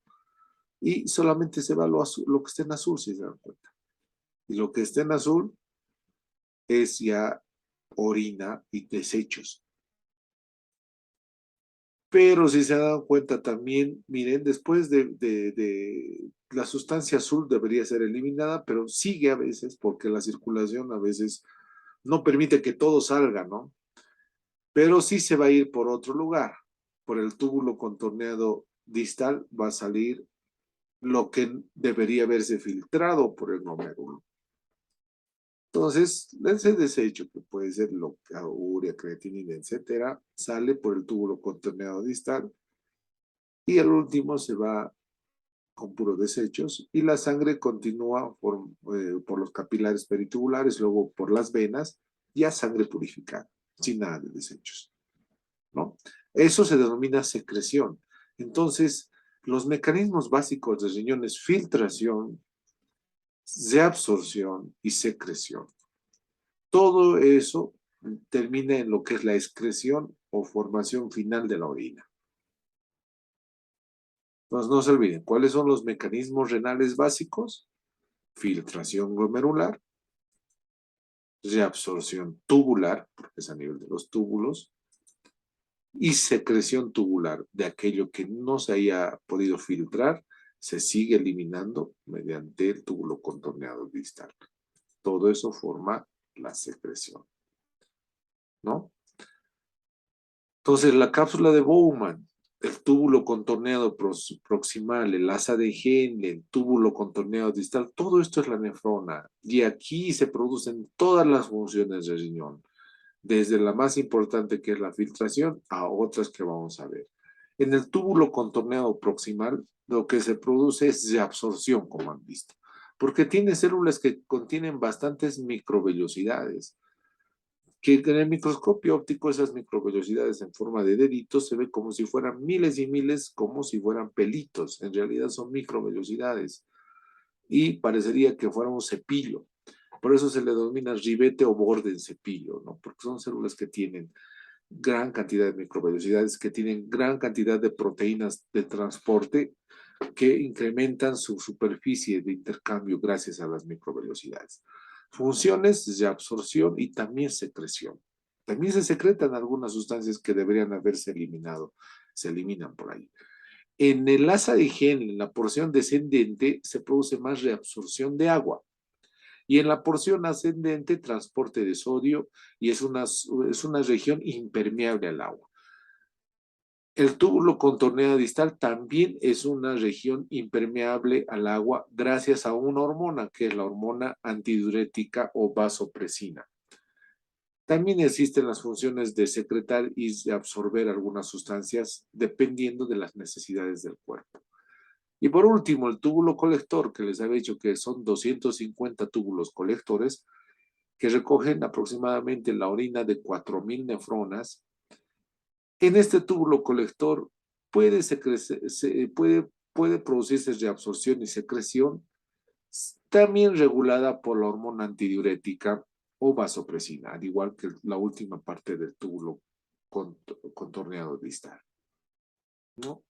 y solamente se va lo que está en azul, si se dan cuenta. Y lo que está en azul es ya orina y desechos. Pero si se han dado cuenta también, miren, después de la sustancia azul debería ser eliminada, pero sigue a veces porque la circulación a veces no permite que todo salga, ¿no? Pero sí se va a ir por otro lugar. Por el túbulo contorneado distal va a salir lo que debería haberse filtrado por el glomérulo. Entonces, ese desecho, que puede ser urea, creatinina, etcétera, sale por el túbulo contorneado distal y al último se va con puros desechos y la sangre continúa por los capilares peritubulares, luego por las venas, ya sangre purificada, sin nada de desechos, ¿no? Eso se denomina secreción. Entonces, los mecanismos básicos de riñón es filtración, reabsorción y secreción. Todo eso termina en lo que es la excreción o formación final de la orina. Entonces, no se olviden, ¿cuáles son los mecanismos renales básicos? Filtración glomerular, reabsorción tubular, porque es a nivel de los túbulos, y secreción tubular de aquello que no se haya podido filtrar, se sigue eliminando mediante el túbulo contorneado distal. Todo eso forma la secreción, ¿no? Entonces, la cápsula de Bowman, el túbulo contorneado proximal, el asa de Henle, el túbulo contorneado distal, todo esto es la nefrona. Y aquí se producen todas las funciones del riñón, desde la más importante que es la filtración a otras que vamos a ver. En el túbulo contorneado proximal, lo que se produce es reabsorción, como han visto, porque tiene células que contienen bastantes microvellosidades, que en el microscopio óptico esas microvellosidades en forma de deditos se ve como si fueran miles y miles, como si fueran pelitos. En realidad son microvellosidades y parecería que fuera un cepillo. Por eso se le denomina ribete o borde en cepillo, ¿no? Porque son células que tienen gran cantidad de microvellosidades, que tienen gran cantidad de proteínas de transporte que incrementan su superficie de intercambio gracias a las microvellosidades. Funciones de absorción y también secreción. También se secretan algunas sustancias que deberían haberse eliminado, se eliminan por ahí. En el asa de Henle, en la porción descendente, se produce más reabsorción de agua. Y en la porción ascendente, transporte de sodio, y es una región impermeable al agua. El túbulo contorneado distal también es una región impermeable al agua gracias a una hormona, que es la hormona antidiurética o vasopresina. También existen las funciones de secretar y de absorber algunas sustancias dependiendo de las necesidades del cuerpo. Y por último, el túbulo colector, que les había dicho que son 250 túbulos colectores que recogen aproximadamente la orina de 4.000 nefronas. En este túbulo colector puede producirse reabsorción y secreción, también regulada por la hormona antidiurética o vasopresina, al igual que la última parte del túbulo contorneado distal, ¿no?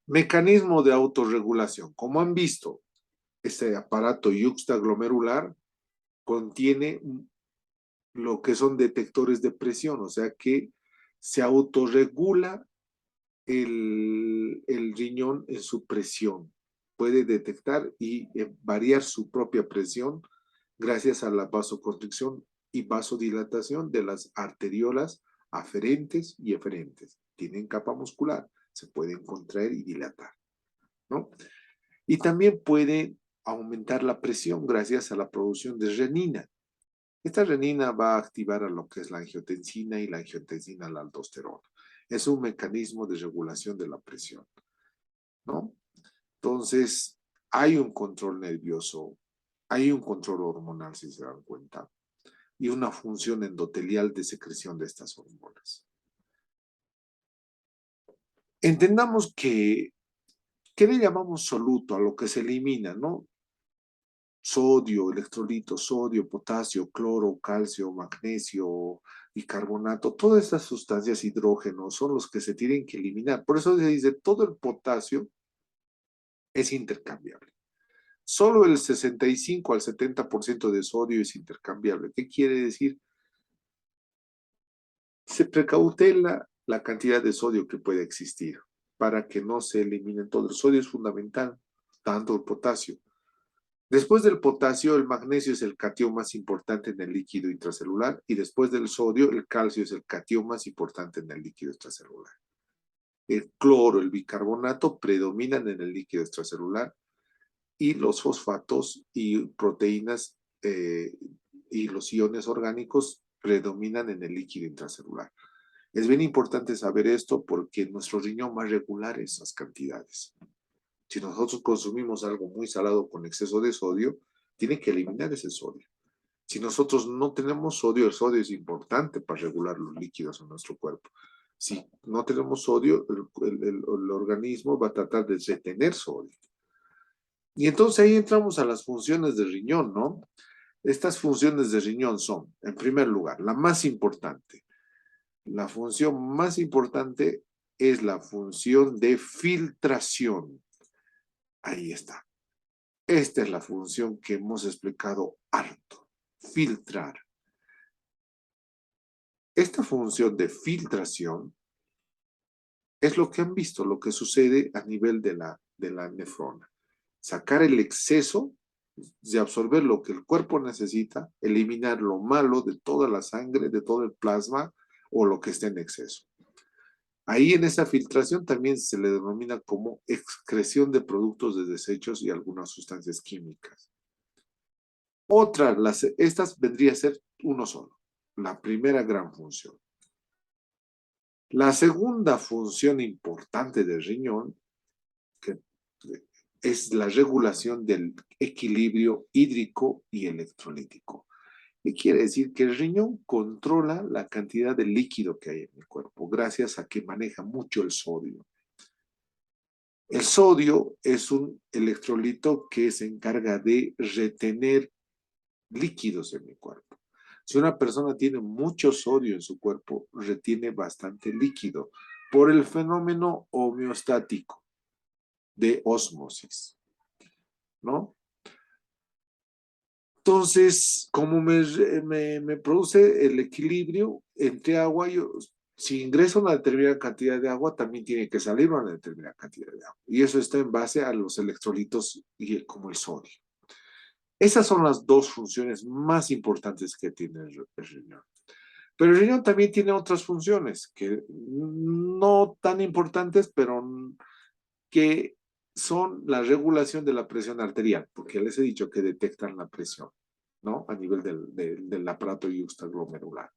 Mecanismo de autorregulación. Como han visto, este aparato yuxtaglomerular contiene lo que son detectores de presión, o sea que se autorregula el riñón en su presión. Puede detectar y variar su propia presión gracias a la vasoconstricción y vasodilatación de las arteriolas aferentes y eferentes. Tienen capa muscular, se pueden contraer y dilatar, ¿no? Y también puede aumentar la presión gracias a la producción de renina. Esta renina va a activar a lo que es la angiotensina y la angiotensina la aldosterona. Es un mecanismo de regulación de la presión, ¿no? Entonces, hay un control nervioso, hay un control hormonal, si se dan cuenta, y una función endotelial de secreción de estas hormonas. Entendamos que, ¿qué le llamamos soluto a lo que se elimina, no? Sodio, electrolitos, sodio, potasio, cloro, calcio, magnesio, bicarbonato, todas estas sustancias hidrógeno son los que se tienen que eliminar. Por eso se dice, todo el potasio es intercambiable. Solo el 65 al 70% de sodio es intercambiable. ¿Qué quiere decir? Se precautela la cantidad de sodio que puede existir para que no se eliminen todo. El sodio es fundamental, tanto el potasio. Después del potasio, el magnesio es el catión más importante en el líquido intracelular y después del sodio, el calcio es el catión más importante en el líquido extracelular. El cloro, el bicarbonato predominan en el líquido extracelular y los fosfatos y proteínas y los iones orgánicos predominan en el líquido intracelular. Es bien importante saber esto porque nuestro riñón va a regular esas cantidades. Si nosotros consumimos algo muy salado con exceso de sodio, tiene que eliminar ese sodio. Si nosotros no tenemos sodio, el sodio es importante para regular los líquidos en nuestro cuerpo. Si no tenemos sodio, el organismo va a tratar de retener sodio. Y entonces ahí entramos a las funciones del riñón, ¿no? Estas funciones del riñón son, en primer lugar, la más importante. La función más importante es la función de filtración. Ahí está. Esta es la función que hemos explicado harto. Filtrar. esta función de filtración es lo que han visto, lo que sucede a nivel de la nefrona. Sacar el exceso de absorber lo que el cuerpo necesita, eliminar lo malo de toda la sangre, de todo el plasma o lo que esté en exceso. Ahí en esa filtración también se le denomina como excreción de productos de desechos y algunas sustancias químicas. Estas vendría a ser uno solo, la primera gran función. La segunda función importante del riñón, que es la regulación del equilibrio hídrico y electrolítico. ¿Qué quiere decir? Que el riñón controla la cantidad de líquido que hay en el cuerpo, gracias a que maneja mucho el sodio. El sodio es un electrolito que se encarga de retener líquidos en el cuerpo. Si una persona tiene mucho sodio en su cuerpo, retiene bastante líquido por el fenómeno homeostático de ósmosis, ¿no? Entonces, como me produce el equilibrio entre agua, si ingreso una determinada cantidad de agua, también tiene que salir una determinada cantidad de agua. Y eso está en base a los electrolitos como el sodio. Esas son las dos funciones más importantes que tiene el riñón. Pero el riñón también tiene otras funciones que no tan importantes, pero que son la regulación de la presión arterial, porque les he dicho que detectan la presión, ¿no? A nivel del aparato yuxtaglomerular.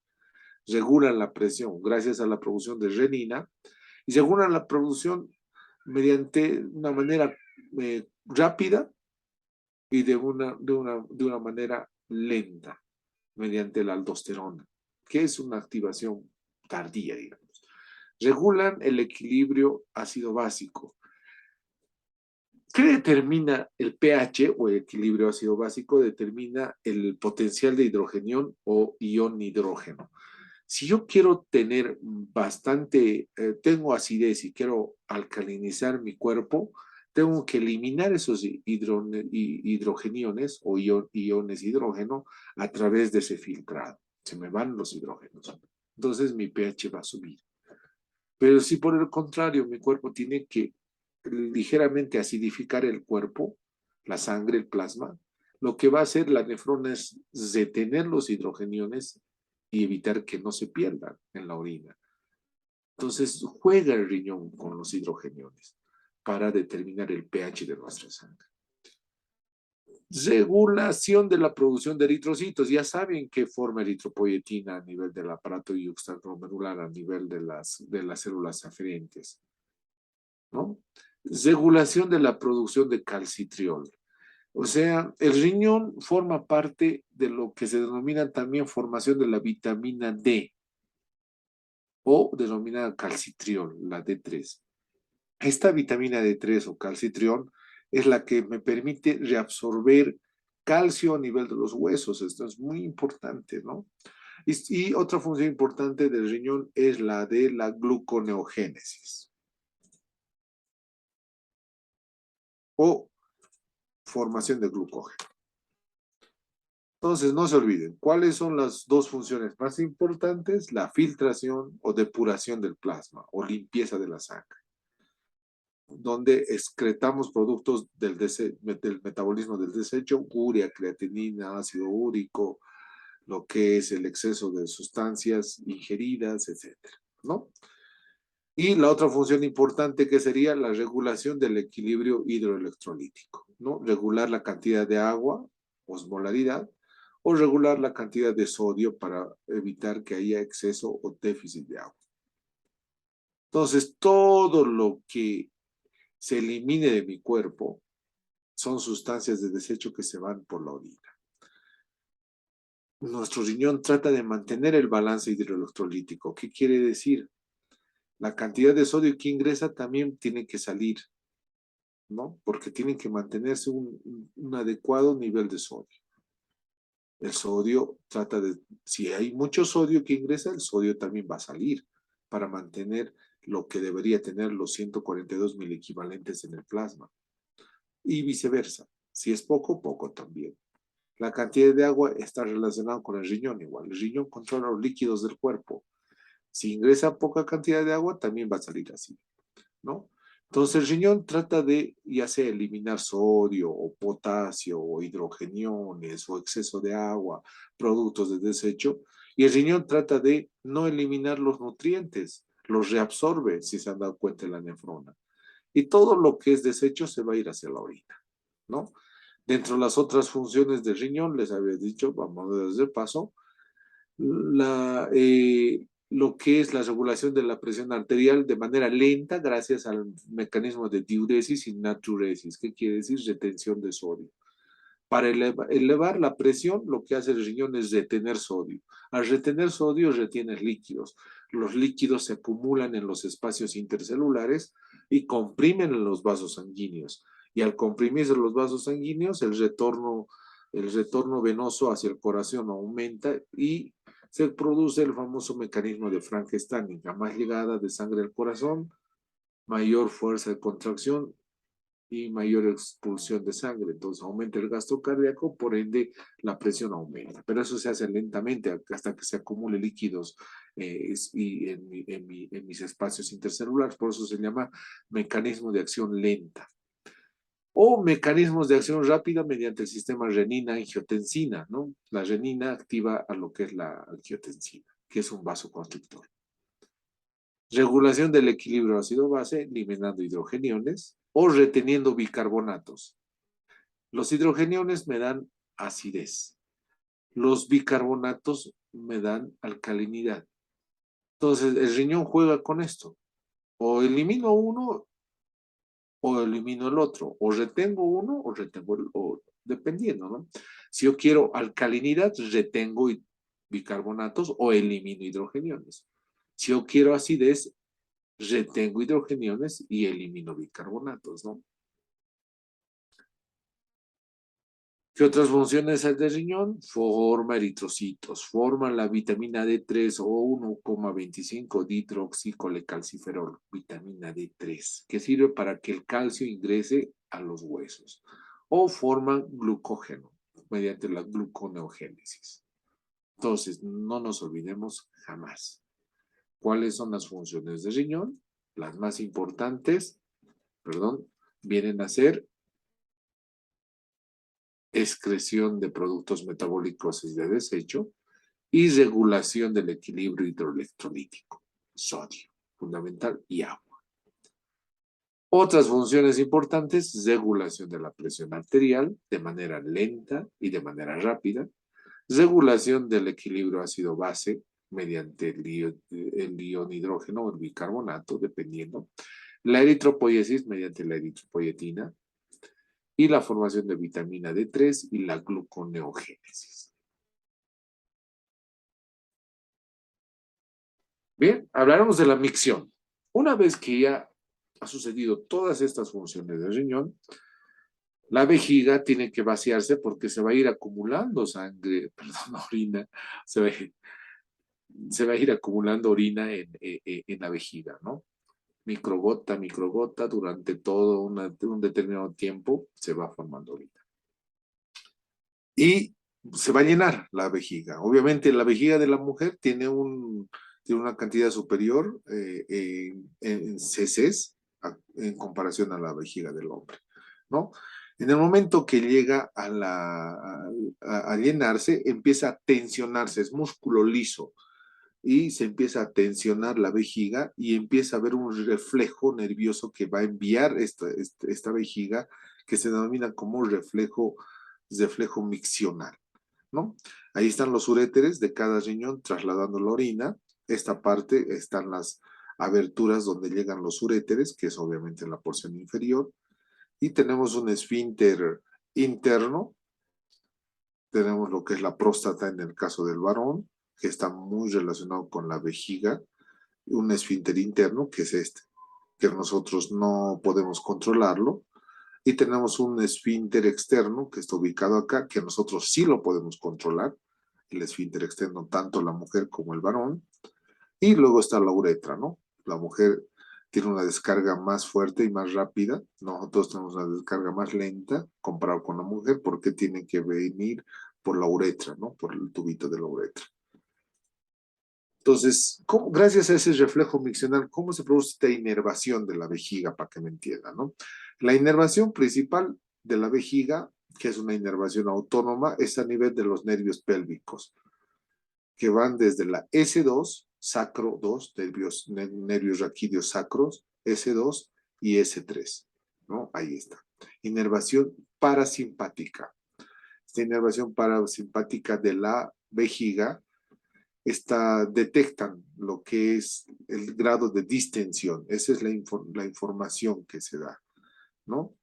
Regulan la presión gracias a la producción de renina y regulan la producción mediante una manera rápida y de una manera lenta, mediante la aldosterona, que es una activación tardía, digamos. Regulan el equilibrio ácido básico. ¿Qué determina el pH o el equilibrio ácido básico? Determina el potencial de hidrogenión o ion hidrógeno. Si yo quiero tener tengo acidez y quiero alcalinizar mi cuerpo, tengo que eliminar esos hidrogeniones o iones hidrógeno a través de ese filtrado. Se me van los hidrógenos. Entonces mi pH va a subir. Pero si por el contrario mi cuerpo tiene que ligeramente acidificar el cuerpo, la sangre, el plasma, lo que va a hacer la nefrona es detener los hidrogeniones y evitar que no se pierdan en la orina. Entonces juega el riñón con los hidrogeniones para determinar el pH de nuestra sangre. Regulación de la producción de eritrocitos. Ya saben qué forma eritropoyetina a nivel del aparato yuxtaglomerular, a nivel de las células aferentes, ¿no? Regulación de la producción de calcitriol. O sea, el riñón forma parte de lo que se denomina también formación de la vitamina D o denominada calcitriol, la D3. Esta vitamina D3 o calcitriol es la que me permite reabsorber calcio a nivel de los huesos. Esto es muy importante, ¿no? Y otra función importante del riñón es la de la gluconeogénesis o formación de glucógeno. Entonces, no se olviden, ¿cuáles son las dos funciones más importantes? La filtración o depuración del plasma o limpieza de la sangre, donde excretamos productos del metabolismo del desecho, urea, creatinina, ácido úrico, lo que es el exceso de sustancias ingeridas, etcétera, ¿no? Y la otra función importante que sería la regulación del equilibrio hidroelectrolítico, ¿no? Regular la cantidad de agua, osmolaridad, o regular la cantidad de sodio para evitar que haya exceso o déficit de agua. Entonces, todo lo que se elimine de mi cuerpo son sustancias de desecho que se van por la orina. Nuestro riñón trata de mantener el balance hidroelectrolítico. ¿Qué quiere decir? La cantidad de sodio que ingresa también tiene que salir, ¿no? Porque tiene que mantenerse un adecuado nivel de sodio. El sodio si hay mucho sodio que ingresa, el sodio también va a salir para mantener lo que debería tener los 142 equivalentes en el plasma. Y viceversa. Si es poco, poco también. La cantidad de agua está relacionada con el riñón igual. El riñón controla los líquidos del cuerpo. Si ingresa poca cantidad de agua, también va a salir así, ¿no? Entonces el riñón trata de ya sea eliminar sodio o potasio o hidrogeniones o exceso de agua, productos de desecho, y el riñón trata de no eliminar los nutrientes, los reabsorbe, si se han dado cuenta en la nefrona. Y todo lo que es desecho se va a ir hacia la orina, ¿no? Dentro de las otras funciones del riñón, les había dicho, vamos a dar paso, lo que es la regulación de la presión arterial de manera lenta gracias al mecanismo de diuresis y natriuresis, que quiere decir retención de sodio. Para elevar la presión, lo que hace el riñón es retener sodio. Al retener sodio, retienes líquidos. Los líquidos se acumulan en los espacios intercelulares y comprimen en los vasos sanguíneos. Y al comprimirse los vasos sanguíneos, el retorno venoso hacia el corazón aumenta y se produce el famoso mecanismo de Frankenstein. A más llegada de sangre al corazón, mayor fuerza de contracción y mayor expulsión de sangre. Entonces aumenta el gasto cardíaco, por ende la presión aumenta. Pero eso se hace lentamente hasta que se acumule líquidos y en mis espacios intercelulares. Por eso se llama mecanismo de acción lenta. O mecanismos de acción rápida mediante el sistema renina-angiotensina, ¿no? La renina activa a lo que es la angiotensina, que es un vasoconstrictor. Regulación del equilibrio ácido-base, eliminando hidrogeniones o reteniendo bicarbonatos. Los hidrogeniones me dan acidez. Los bicarbonatos me dan alcalinidad. Entonces, el riñón juega con esto. O elimino uno o elimino el otro. O retengo uno o retengo el otro. Dependiendo, ¿no? Si yo quiero alcalinidad, retengo bicarbonatos o elimino hidrogeniones. Si yo quiero acidez, retengo hidrogeniones y elimino bicarbonatos, ¿no? ¿Qué otras funciones hay del riñón? Forma eritrocitos, forma la vitamina D3 o 1,25 dihidroxicolecalciferol, vitamina D3, que sirve para que el calcio ingrese a los huesos. O forman glucógeno mediante la gluconeogénesis. Entonces, no nos olvidemos jamás. ¿Cuáles son las funciones del riñón? Las más importantes, vienen a ser excreción de productos metabólicos y de desecho y regulación del equilibrio hidroelectrolítico, sodio, fundamental, y agua. Otras funciones importantes, regulación de la presión arterial de manera lenta y de manera rápida, regulación del equilibrio ácido-base mediante el ion hidrógeno o el bicarbonato, dependiendo, la eritropoiesis mediante la eritropoietina, y la formación de vitamina D3 y la gluconeogénesis. Bien, hablaremos de la micción. Una vez que ya ha sucedido todas estas funciones del riñón, la vejiga tiene que vaciarse porque se va a ir acumulando sangre, orina, se va a ir acumulando orina en la vejiga, ¿no? Microgota, microgota, durante todo un determinado tiempo se va formando orina. Y se va a llenar la vejiga. Obviamente la vejiga de la mujer tiene una cantidad superior en cc's en comparación a la vejiga del hombre, ¿no? En el momento que llega a llenarse, empieza a tensionarse, es músculo liso, y se empieza a tensionar la vejiga y empieza a haber un reflejo nervioso que va a enviar esta vejiga, que se denomina como reflejo miccional, ¿no? Ahí están los uréteres de cada riñón trasladando la orina. Esta parte están las aberturas donde llegan los uréteres, que es obviamente la porción inferior, y tenemos un esfínter interno. Tenemos lo que es la próstata en el caso del varón, que está muy relacionado con la vejiga, un esfínter interno, que es este, que nosotros no podemos controlarlo, y tenemos un esfínter externo, que está ubicado acá, que nosotros sí lo podemos controlar, el esfínter externo, tanto la mujer como el varón, y luego está la uretra, ¿no? La mujer tiene una descarga más fuerte y más rápida, nosotros tenemos una descarga más lenta comparado con la mujer, porque tiene que venir por la uretra, ¿no? Por el tubito de la uretra. Entonces, gracias a ese reflejo miccional, ¿cómo se produce esta inervación de la vejiga? Para que me entiendan, ¿no? La inervación principal de la vejiga, que es una inervación autónoma, es a nivel de los nervios pélvicos, que van desde la S2, sacro 2, nervios raquídeos sacros, S2 y S3, ¿no? Ahí está. Inervación parasimpática. Esta inervación parasimpática de la vejiga detectan lo que es el grado de distensión. Esa es la información que se da, ¿no?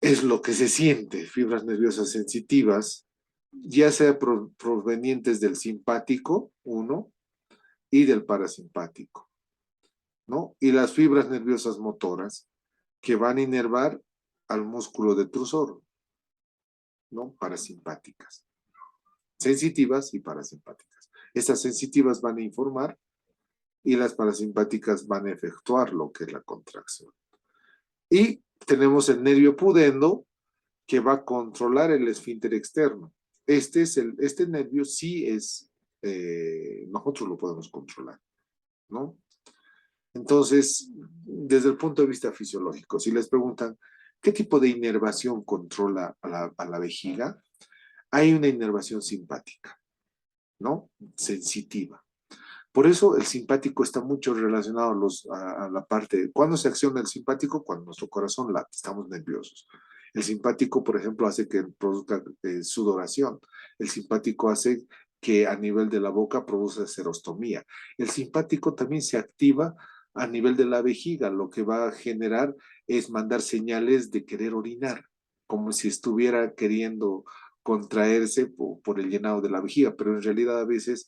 Es lo que se siente, fibras nerviosas sensitivas, ya sea provenientes del simpático, uno, y del parasimpático, ¿no? Y las fibras nerviosas motoras que van a inervar al músculo detrusor, ¿no? Parasimpáticas. Sensitivas y parasimpáticas. Estas sensitivas van a informar y las parasimpáticas van a efectuar lo que es la contracción. Y tenemos el nervio pudendo que va a controlar el esfínter externo. Este nervio sí es, nosotros lo podemos controlar, ¿no? Entonces, desde el punto de vista fisiológico, si les preguntan, ¿qué tipo de inervación controla a la vejiga? Hay una inervación simpática, ¿no? Sensitiva. Por eso el simpático está mucho relacionado a la parte, ¿cuándo se acciona el simpático? Cuando nuestro corazón late, estamos nerviosos. El simpático, por ejemplo, hace que produzca sudoración. El simpático hace que a nivel de la boca produzca serostomía. El simpático también se activa a nivel de la vejiga, lo que va a generar es mandar señales de querer orinar, como si estuviera queriendo contraerse por el llenado de la vejiga, pero en realidad a veces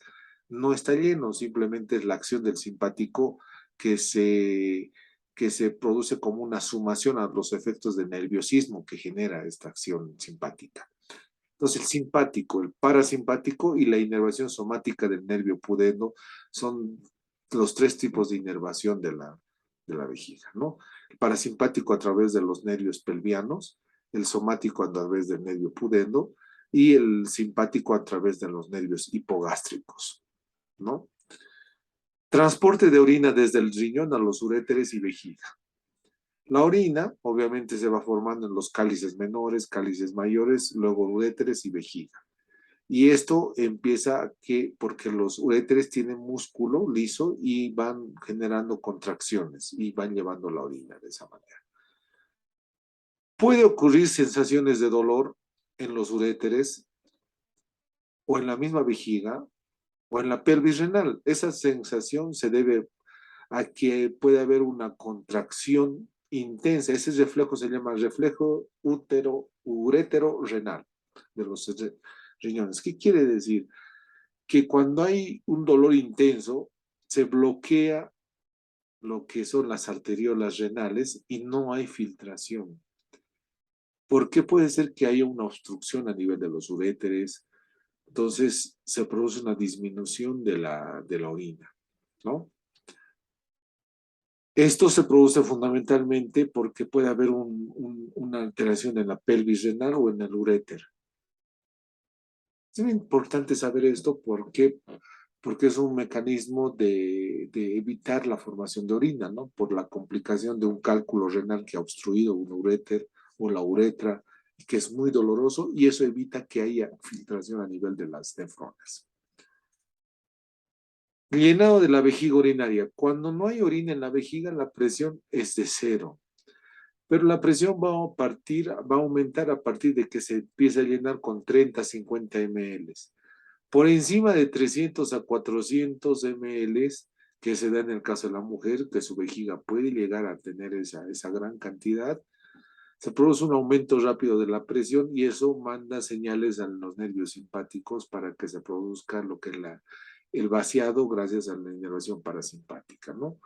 no está lleno, simplemente es la acción del simpático que se produce como una sumación a los efectos de nerviosismo que genera esta acción simpática. Entonces, el simpático, el parasimpático y la inervación somática del nervio pudendo son los tres tipos de inervación de la vejiga, ¿no? El parasimpático a través de los nervios pelvianos, el somático a través del nervio pudendo y el simpático a través de los nervios hipogástricos, ¿no? Transporte de orina desde el riñón a los uréteres y vejiga. La orina, obviamente, se va formando en los cálices menores, cálices mayores, luego uréteres y vejiga. Y esto empieza porque los uréteres tienen músculo liso y van generando contracciones y van llevando la orina de esa manera. Puede ocurrir sensaciones de dolor en los uréteres o en la misma vejiga o en la pelvis renal. Esa sensación se debe a que puede haber una contracción intensa. Ese reflejo se llama reflejo urétero-renal de los riñones. ¿Qué quiere decir? Que cuando hay un dolor intenso, se bloquea lo que son las arteriolas renales y no hay filtración. ¿Por qué puede ser que haya una obstrucción a nivel de los uréteres? Entonces se produce una disminución de la orina, ¿no? Esto se produce fundamentalmente porque puede haber una alteración en la pelvis renal o en el uréter. Es muy importante saber esto porque es un mecanismo de evitar la formación de orina, ¿no? Por la complicación de un cálculo renal que ha obstruido un uréter o la uretra, que es muy doloroso y eso evita que haya filtración a nivel de las nefronas. Llenado de la vejiga urinaria. Cuando no hay orina en la vejiga, la presión es de 0. Pero la presión va a aumentar a partir de que se empiece a llenar con 30, 50 ml. Por encima de 300 a 400 ml, que se da en el caso de la mujer, que su vejiga puede llegar a tener esa gran cantidad, se produce un aumento rápido de la presión y eso manda señales a los nervios simpáticos para que se produzca lo que es el vaciado gracias a la inervación parasimpática, ¿no?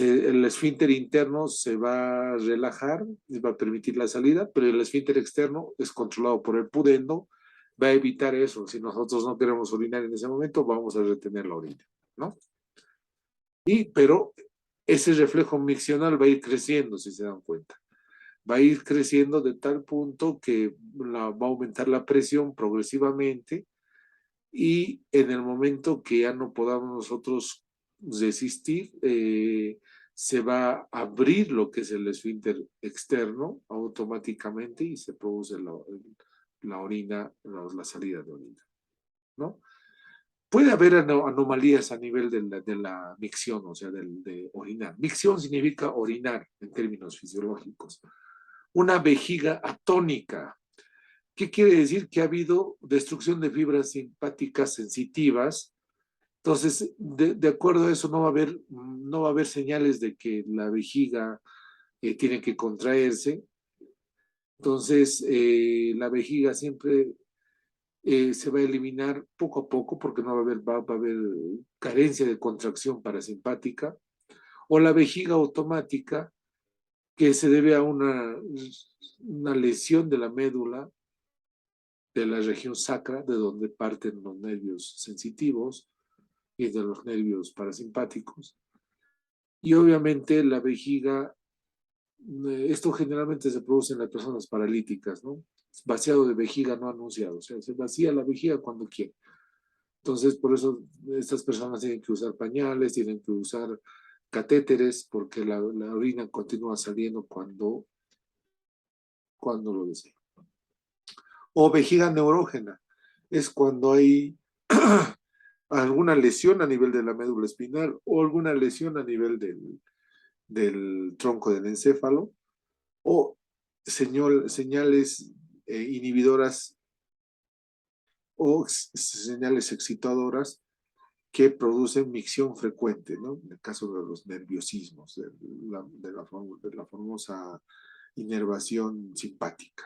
El esfínter interno se va a relajar y va a permitir la salida, pero el esfínter externo es controlado por el pudendo, va a evitar eso. Si nosotros no queremos orinar en ese momento, vamos a retener la orina, ¿no? Pero ese reflejo miccional va a ir creciendo, si se dan cuenta. va a ir creciendo de tal punto que va a aumentar la presión progresivamente y en el momento que ya no podamos nosotros resistir, se va a abrir lo que es el esfínter externo automáticamente y se produce la orina, la salida de orina, ¿no? Puede haber anomalías a nivel de la micción, o sea, de orinar. Micción significa orinar en términos fisiológicos. Una vejiga atónica. ¿Qué quiere decir? Que ha habido destrucción de fibras simpáticas sensitivas. Entonces, de acuerdo a eso, no va a haber señales de que la vejiga tiene que contraerse. Entonces, la vejiga siempre se va a eliminar poco a poco porque no va a haber carencia de contracción parasimpática. O la vejiga automática, que se debe a una lesión de la médula de la región sacra, de donde parten los nervios sensitivos y de los nervios parasimpáticos. Y obviamente la vejiga, esto generalmente se produce en las personas paralíticas, ¿no? Vaciado de vejiga no anunciado, o sea, se vacía la vejiga cuando quiere. Entonces, por eso estas personas tienen que usar pañales, tienen que usar catéteres, porque la orina continúa saliendo cuando lo desea. O vejiga neurógena, es cuando hay alguna lesión a nivel de la médula espinal o alguna lesión a nivel del tronco del encéfalo o señales inhibidoras o señales excitadoras que producen micción frecuente, ¿no? En el caso de los nerviosismos, de la famosa inervación simpática.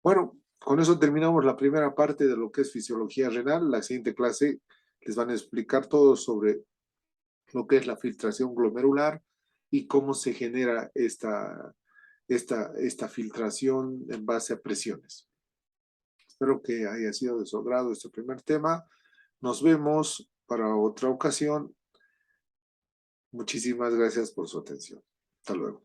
Bueno, con eso terminamos la primera parte de lo que es fisiología renal. La siguiente clase les van a explicar todo sobre lo que es la filtración glomerular y cómo se genera esta filtración en base a presiones. Espero que haya sido de su agrado este primer tema. Nos vemos para otra ocasión. Muchísimas gracias por su atención. Hasta luego.